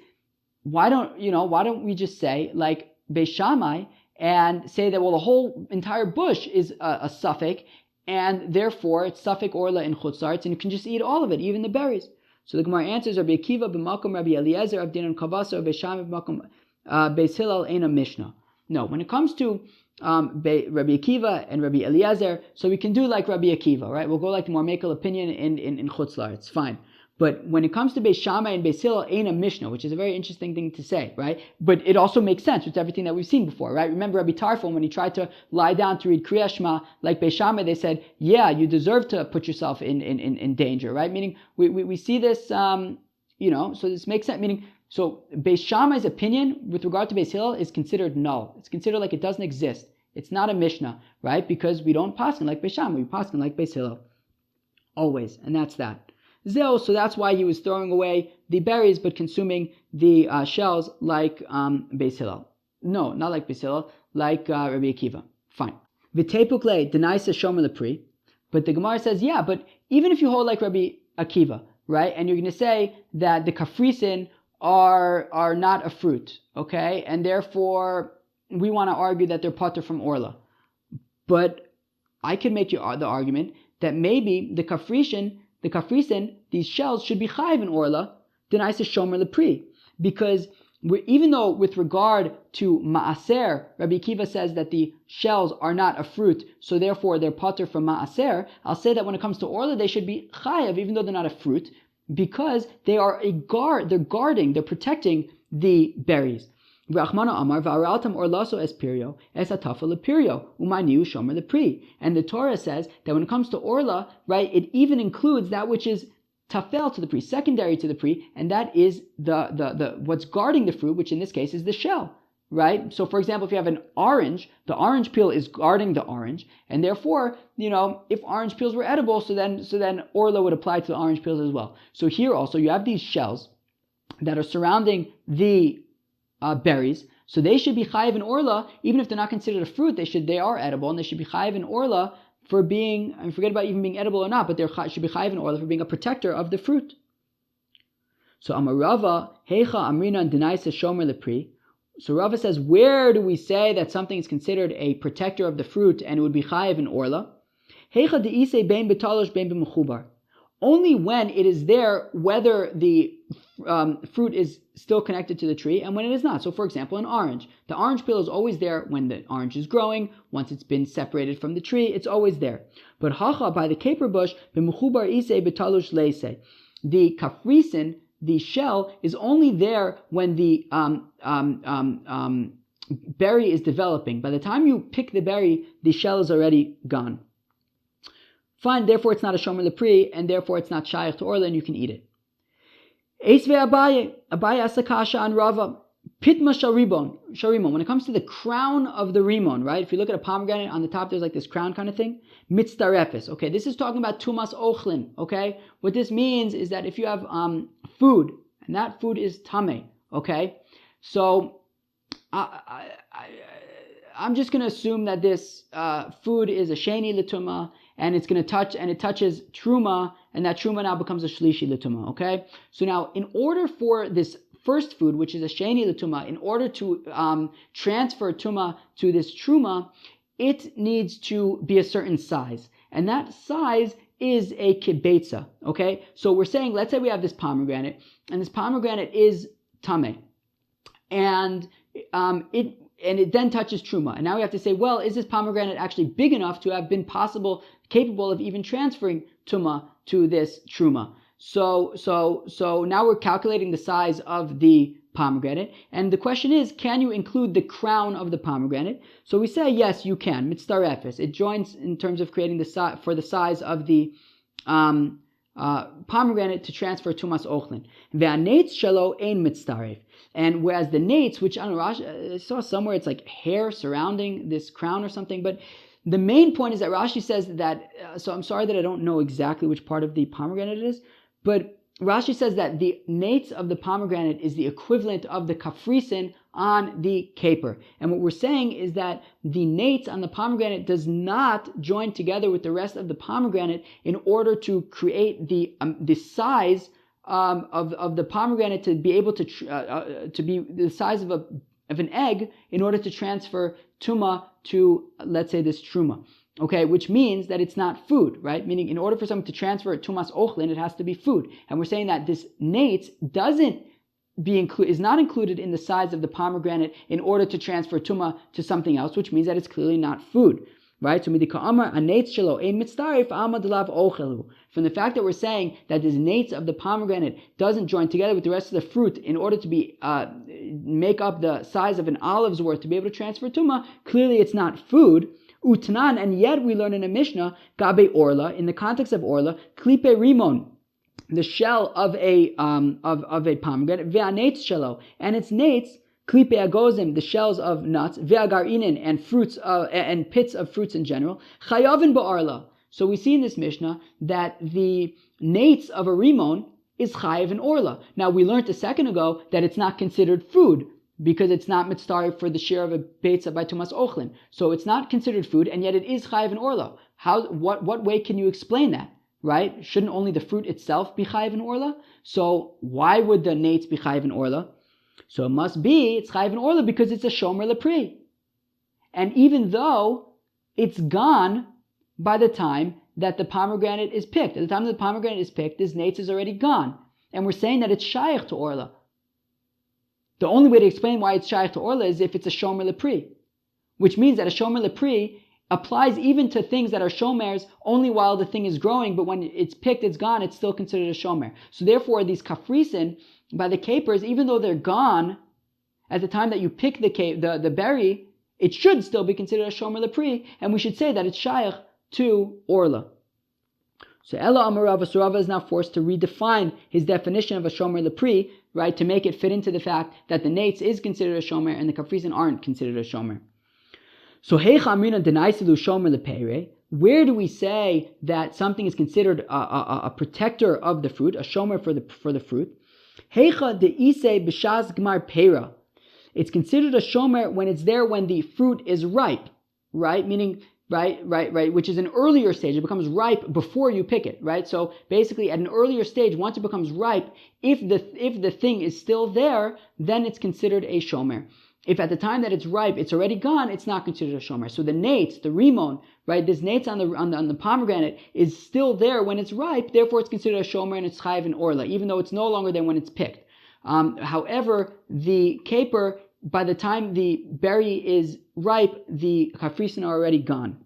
S1: Why don't we just say like Beis Shammai and say that, well, the whole entire bush is a suffix, and therefore it's suffix orla in chutz la'aretz, and you can just eat all of it, even the berries. So the Gemara answers, Rabbi Akiva b'makom Rabbi Eliezer Abdinan Kavasa Beis Shammai b'makom Beis Hillel Eina Mishnah. No, when it comes to Rabbi Akiva and Rabbi Eliezer, so we can do like Rabbi Akiva, right? We'll go like the more makel opinion in chutz la'aretz, fine. But when it comes to Beis Shammai and Beis Hillel, ain't a Mishnah, which is a very interesting thing to say, right? But it also makes sense with everything that we've seen before, right? Remember Rabbi Tarfon, when he tried to lie down to read Kriyas Shema, like Beis Shammai, they said, yeah, you deserve to put yourself in danger, right? Meaning, we see this, so this makes sense, meaning, so Beis Shammai's opinion with regard to Beis Hillel is considered null. It's considered like it doesn't exist. It's not a Mishnah, right? Because we don't paskin like Beis Shammai, we paskin like Beis Hillel. Always, and that's that. So that's why he was throwing away the berries but consuming the shells like Beis Hillel. No, not like Beis Hillel, like Rabbi Akiva. Fine. V'tepukle denaisa shomer lepri. But the Gemara says, yeah, but even if you hold like Rabbi Akiva, right, and you're going to say that the kafrisin are not a fruit, okay, and therefore we want to argue that they're pater from orla. But I could make you the argument that maybe the kafrisin, these shells should be chayiv in orla, denaisa shomer lepri, because even though with regard to maaser, Rabbi Akiva says that the shells are not a fruit, so therefore they're pater from maaser, I'll say that when it comes to orla, they should be chayiv, even though they're not a fruit, because they are they're protecting the berries. Rachmana Amar v'araltam orlaso es pirio es atafa lepirio umaniu shomer lepri. And the Torah says that when it comes to orla, right, it even includes that which is tafel to the pri, secondary to the pri, and that is the what's guarding the fruit, which in this case is the shell, right? So for example, if you have an orange, the orange peel is guarding the orange, and therefore, if orange peels were edible, so then orla would apply to the orange peels as well. So here also you have these shells that are surrounding the berries, so they should be chayiv in orla, even if they're not considered a fruit. They are edible, and they should be chayiv in orla for being, I forget about even being edible or not, but they should be chayiv in orla for being a protector of the fruit. So Amarava heicha amrina and denaisa shomer lepri. So Rava says, where do we say that something is considered a protector of the fruit and it would be chayiv in orla? Heicha deise bein betalosh bein b'mechubar. Only when it is there, whether the fruit is still connected to the tree and when it is not. So for example, an orange. The orange peel is always there when the orange is growing. Once it's been separated from the tree, it's always there. But hacha, by the caper bush, b'mechubar isei betalush leisei. The kafrisin, the shell, is only there when the berry is developing. By the time you pick the berry, the shell is already gone. Fine, therefore it's not a shomer lepri, and therefore it's not shayach to orla, and you can eat it. Eis ve'abaye, Abaye asakasha an Rava, pitma sharimon. When it comes to the crown of the rimon, right? If you look at a pomegranate, on the top there's like this crown kind of thing. Mitzdarefes. Okay, this is talking about tumas ochlin. Okay, what this means is that if you have food, and that food is tameh. Okay, so I'm just going to assume that this food is a sheni l'tuma, and it's going to touch, and it touches truma, and that truma now becomes a shlishi l'tuma, okay? So now, in order for this first food, which is a sheni l'tuma, in order to transfer tuma to this truma, it needs to be a certain size. And that size is a kibetza. Okay, so we're saying, let's say we have this pomegranate, and this pomegranate is tameh, and it then touches truma. And now we have to say, well, is this pomegranate actually big enough to have been capable of even transferring tuma to this truma? So now we're calculating the size of the pomegranate, and the question is, can you include the crown of the pomegranate? So we say yes, you can. Mitzarefes. It joins in terms of creating the for the size of the pomegranate to transfer tumas ochlin. Ve'anetz shelo ein mitzaref. And whereas the nates, which I don't know, I saw somewhere it's like hair surrounding this crown or something, but the main point is that Rashi says that, so I'm sorry that I don't know exactly which part of the pomegranate it is, but Rashi says that the nates of the pomegranate is the equivalent of the kafrisin on the caper. And what we're saying is that the nates on the pomegranate does not join together with the rest of the pomegranate in order to create the size of the pomegranate to be able to be the size of an egg in order to transfer tuma to, let's say, this truma. Okay, which means that it's not food, right? Meaning, in order for someone to transfer tumas ochlin, it has to be food. And we're saying that this nates is not included in the size of the pomegranate in order to transfer tuma to something else, which means that it's clearly not food, right? So midika amar anates shelo ein mitztarif amad lav ochelu. From the fact that we're saying that this nates of the pomegranate doesn't join together with the rest of the fruit in order to be make up the size of an olive's worth to be able to transfer tuma, clearly it's not food. Utnan, and yet we learn in a Mishnah, Gabe Orla, in the context of Orla, Klipe Rimon, the shell of a pomegranate, Ve'anetz shelo, and its nates, Klipe Agozim, the shells of nuts, Ve'agarinin, and fruits and pits of fruits in general, Chayavin Ba'arla. So we see in this Mishnah that the nates of a Rimon is Chayav in Orla. Now we learned a second ago that it's not considered food, because it's not mitzvah for the share of a beitza by tumas ochlin. So it's not considered food, and yet it is chayiv in orla. What way can you explain that, right? Shouldn't only the fruit itself be chayiv in orla? So why would the nates be chayiv in orla? So it must be, it's chayiv in orla because it's a shomer lepri. And even though it's gone by the time that the pomegranate is picked, at the time that the pomegranate is picked, this nates is already gone. And we're saying that it's shaykh to orla. The only way to explain why it's shaykh to orla is if it's a shomer lepri, which means that a shomer lepri applies even to things that are shomers only while the thing is growing, but when it's picked, it's gone, it's still considered a shomer. So therefore, these kafrisin, by the capers, even though they're gone at the time that you pick the berry, it should still be considered a shomer lepri, and we should say that it's shaykh to orla. So Ella Amarava, so Rava is now forced to redefine his definition of a shomer lepri, right, to make it fit into the fact that the nates is considered a shomer and the kafrisin aren't considered a shomer. So Heicha Amrina denaisilu shomer lepere. Where do we say that something is considered a protector of the fruit, a shomer for the fruit? Heicha deise b'shaz gmar pera. It's considered a shomer when it's there when the fruit is ripe, right? Meaning, right, which is an earlier stage. It becomes ripe before you pick it, right? So basically at an earlier stage, once it becomes ripe, if the thing is still there, then it's considered a shomer. If at the time that it's ripe, it's already gone, it's not considered a shomer. So the nates, the rimon, right, this nates on the pomegranate is still there when it's ripe, therefore it's considered a shomer and it's chayiv in orla, even though it's no longer there when it's picked. However, the caper, by the time the berry is ripe, the kafrisin are already gone.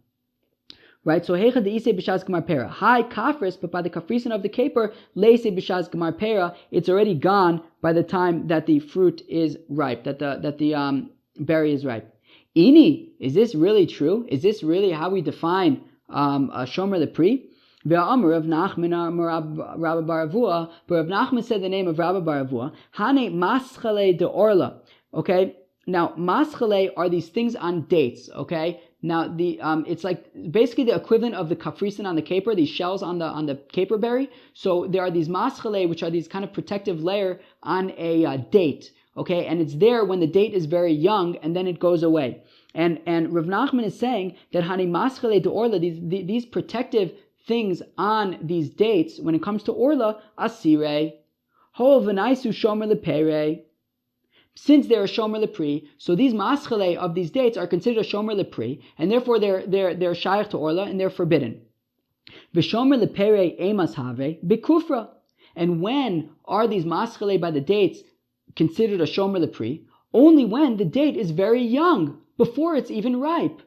S1: Right, so heicha deise b'shaz gemar pera. Hi kafris, but by the kafrisin of the caper, leise b'shaz gemar pera, it's already gone by the time that the fruit is ripe, that the berry is ripe. Ini, is this really true? Is this really how we define a shomer lepri? Ve'amar Rav Nachman Rabba Baravua, but Rav Nachman said the name of Rabba Baravua. Hane maschale de orla. Okay, now maschale are these things on dates. Okay. Now it's like basically the equivalent of the kafrisin on the caper, these shells on the caper berry. So there are these maschale, which are these kind of protective layer on a date. Okay, and it's there when the date is very young, and then it goes away. And Rav Nachman is saying that hani maschale de orla, these protective things on these dates, when it comes to orla, asire, ho v'naisu shomer lepere. Since they're a shomer lepri, so these maschale of these dates are considered a shomer lepri, and therefore they're shaykh to orla and they're forbidden. V'shomer lepere emas have bekufra. And when are these maschale by the dates considered a shomer lepri? Only when the date is very young, before it's even ripe.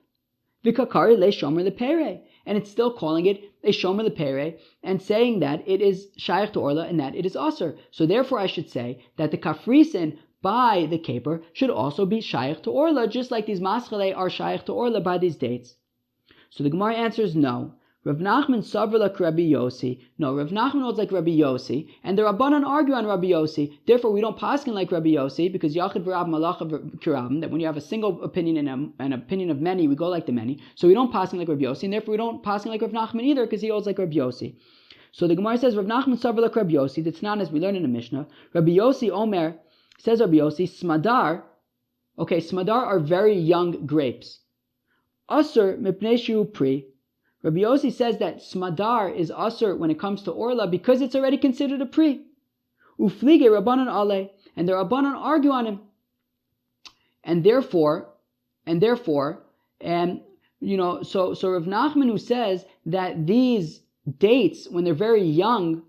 S1: V'kakari le shomer lepere. And it's still calling it a shomer lepere and saying that it is shaykh to orla and that it is aser. So therefore I should say that the kafrisin by the caper should also be shaykh to orla, just like these maschale are shaykh to orla by these dates. So the Gemara answers no. Rav Nachman savra like Rabbi Yossi. No, Rav Nachman holds like Rabbi Yossi, and the Rabbanan argue on Rabbi Yossi. Therefore, we don't paskin like Rabbi Yossi, because Yachid v'Rab Malacha v'Kirabim, that when you have a single opinion and an opinion of many, we go like the many. So we don't paskin like Rabbi Yossi, and therefore we don't paskin like Rav Nachman either, because he holds like Rabbi Yossi. So the Gemara says Rav Nachman savra like Rabbi Yossi. That's not as we learn in the Mishnah. Rabbi Yossi Omer says Rabbi Yossi Smadar. Okay, Smadar are very young grapes. Asur mipnei shu pri. Rabbi Yossi says that smadar is asur when it comes to orla because it's already considered a pri. Uflige rabbanan ale, and the rabbanan argue on him, and therefore, so Rav Nachman, who says that these dates when they're very young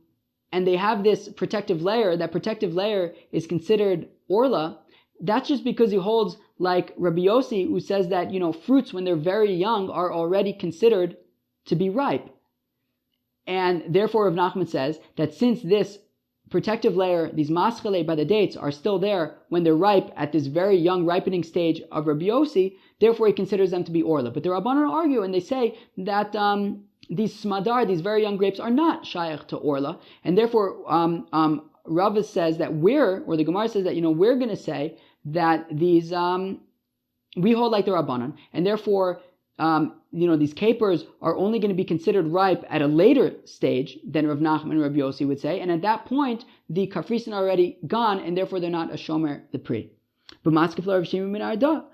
S1: and they have this protective layer, that protective layer is considered orla. That's just because he holds like Rabbi Yossi, who says that fruits when they're very young are already considered to be ripe. And therefore Rav Nachman says that since this protective layer, these maschale by the dates, are still there when they're ripe at this very young ripening stage of Rabbi Yossi, therefore he considers them to be orla. But the Rabbanan argue and they say that these smadar, these very young grapes, are not shaykh to orla, and therefore Rav says that the Gemara says that we're going to say that these we hold like the Rabbanan, and therefore these capers are only going to be considered ripe at a later stage than Rav Nachman and Rabbi Yossi would say, and at that point the kafrisin are already gone, and therefore they're not a shomer the pri. But maskefla Rav Shimon ben Arda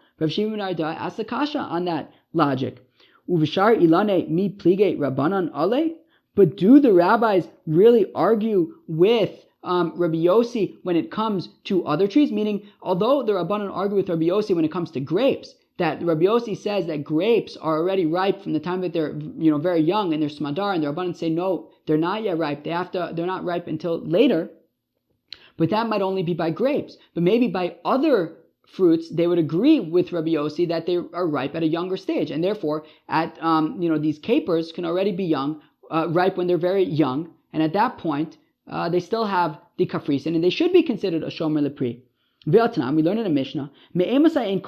S1: asked the kasha on that logic. Uvishar ilane mi plige Rabbanan ale. But do the rabbis really argue with Rabbi Yossi when it comes to other trees? Meaning, although the Rabbanan argue with Rabbi Yossi when it comes to grapes, that Rabbi Yossi says that grapes are already ripe from the time that they're very young and they're smadar, and the Rabbanan say no, they're not yet ripe. They're not ripe until later. But that might only be by grapes. But maybe by other fruits, they would agree with Rabbi Yossi that they are ripe at a younger stage, and therefore at these capers can already be ripe when they're very young, and at that point they still have the kafrisin, and they should be considered a shomer lepri. V'atnam, we learn in a Mishnah, in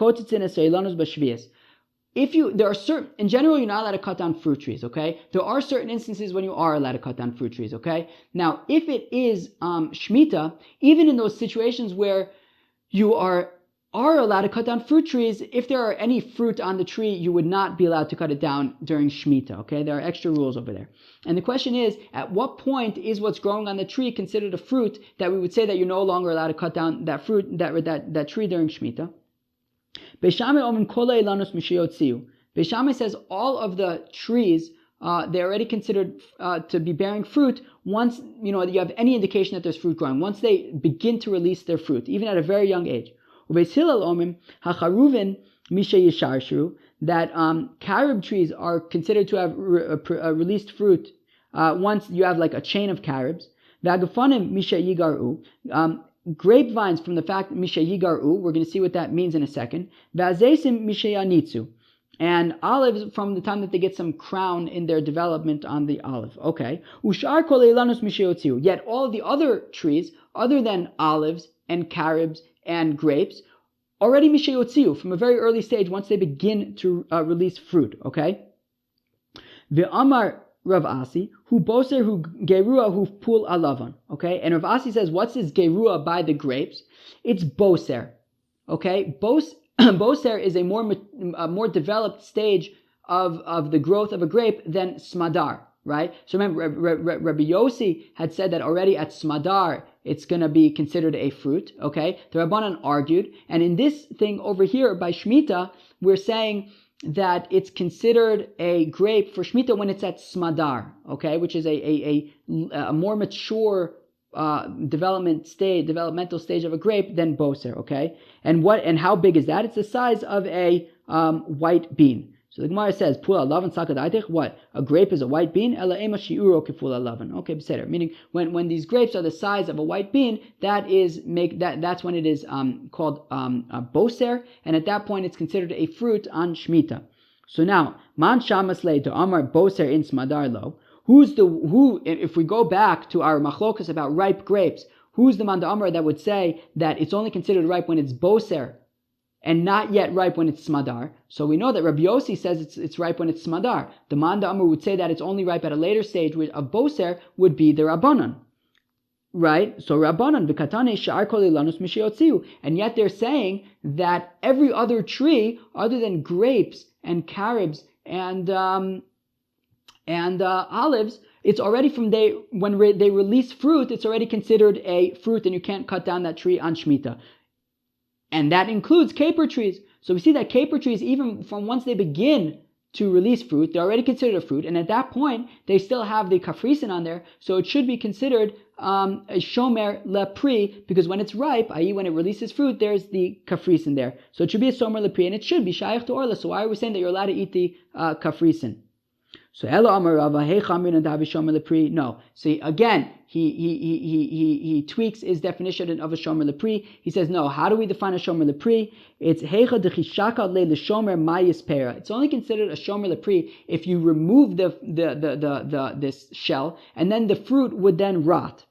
S1: general, you're not allowed to cut down fruit trees, okay? There are certain instances when you are allowed to cut down fruit trees, okay? Now, if it is Shemitah, even in those situations where you are allowed to cut down fruit trees, if there are any fruit on the tree, you would not be allowed to cut it down during Shemitah, okay? There are extra rules over there. And the question is, at what point is what's growing on the tree considered a fruit that we would say that you're no longer allowed to cut down that fruit, that tree during Shemitah? Beis Shammai says all of the trees, they're already considered to be bearing fruit once, you have any indication that there's fruit growing, once they begin to release their fruit, even at a very young age. Beis Hillel omim hacharuvin that carob trees are considered to have released fruit once you have like a chain of carobs. V'agafanim misha yigaru, grapevines from the fact misha yigaru, we're going to see what that means in a second. V'azesim misha yanitzu, and olives from the time that they get some crown in their development on the olive. Okay. Ushar kol eilanus misha yotziu, yet all of the other trees other than olives and carobs and grapes already mishayotziu from a very early stage once they begin to release fruit. Okay. Ve'amar Rav Asi hu boser hu gerua hu pul alavan. Okay, and Rav Asi says, what's this gerua by the grapes? It's boser. Okay, boser is a more developed stage of the growth of a grape than smadar. Right? So remember, Rabbi Yossi had said that already at smadar it's going to be considered a fruit. Okay, the Rabbanan argued, and in this thing over here by Shemitah, we're saying that it's considered a grape for Shemitah when it's at smadar. Okay, which is a more mature developmental stage of a grape than boser. Okay, and how big is that? It's the size of a white bean. So the Gemara says, Pula lavan sakadaitech, what? A grape is a white bean? Ela ema shiuro kifula lavan. Okay, beseder. Meaning when these grapes are the size of a white bean, that's when it is called a boser, and at that point it's considered a fruit on Shemitah. So now, man shamas le to amar boser in smadar lo. Who? If we go back to our machlokas about ripe grapes, who's the man amar that would say that it's only considered ripe when it's boser and not yet ripe when it's smadar? So we know that Rabbi Yossi says it's ripe when it's smadar. The man amar would say that it's only ripe at a later stage of boser would be the Rabbanan. Right? So Rabbanan v'katane sha'ar kol ilanus mishiotziu. And yet they're saying that every other tree other than grapes and carobs and olives, it's already when they release fruit, it's already considered a fruit, and you can't cut down that tree on Shemitah. And that includes caper trees. So we see that caper trees, even from once they begin to release fruit, they're already considered a fruit, and at that point, they still have the kafrisen on there, so it should be considered a shomer lepri, because when it's ripe, i.e. when it releases fruit, there's the kafrisen there. So it should be a shomer lepri, and it should be shayach to orla, so why are we saying that you're allowed to eat the kafrisen? So Elo Amar Rava, hey Chamin and Shomer Lepri. No. See, again, he tweaks his definition of a Shomer Lepri. He says, no, how do we define a Shomer Lepri? It's Heicha Dechishaka Le Shomer Mayis Pera. It's only considered a Shomer Lepri if you remove this shell, and then the fruit would then rot.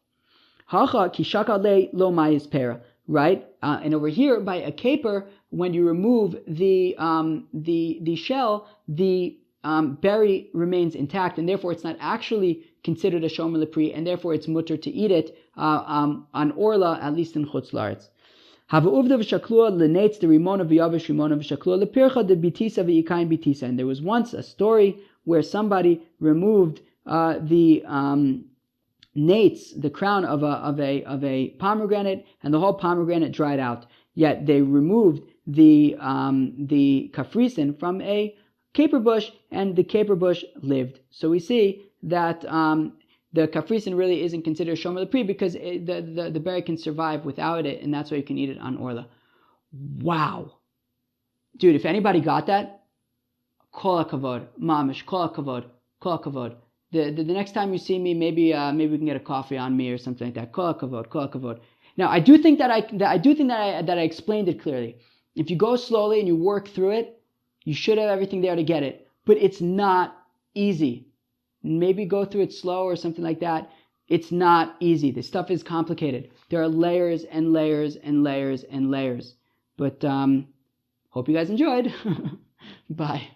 S1: Hacha Kishaka Le Lo Mayis Pera. Right? And over here, by a caper, when you remove the shell, the berry remains intact, and therefore it's not actually considered a shomer lepri, and therefore it's mutter to eat it on orla, at least in chutz laaretz. And there was once a story where somebody removed the nates, the crown of a pomegranate, and the whole pomegranate dried out. Yet they removed the kafrisen from a caper bush, and the caper bush lived. So we see that the kafrisen really isn't considered shomer lepri because the berry can survive without it, and that's why you can eat it on orla. Wow, dude! If anybody got that, kol hakavod, mamish, kol hakavod, kol hakavod. The next time you see me, maybe we can get a coffee on me or something like that. Kol hakavod, kol hakavod. Now I do think that I explained it clearly. If you go slowly and you work through it, you should have everything there to get it, but it's not easy. Maybe go through it slow or something like that. It's not easy. This stuff is complicated. There are layers and layers and layers and layers. But hope you guys enjoyed. Bye.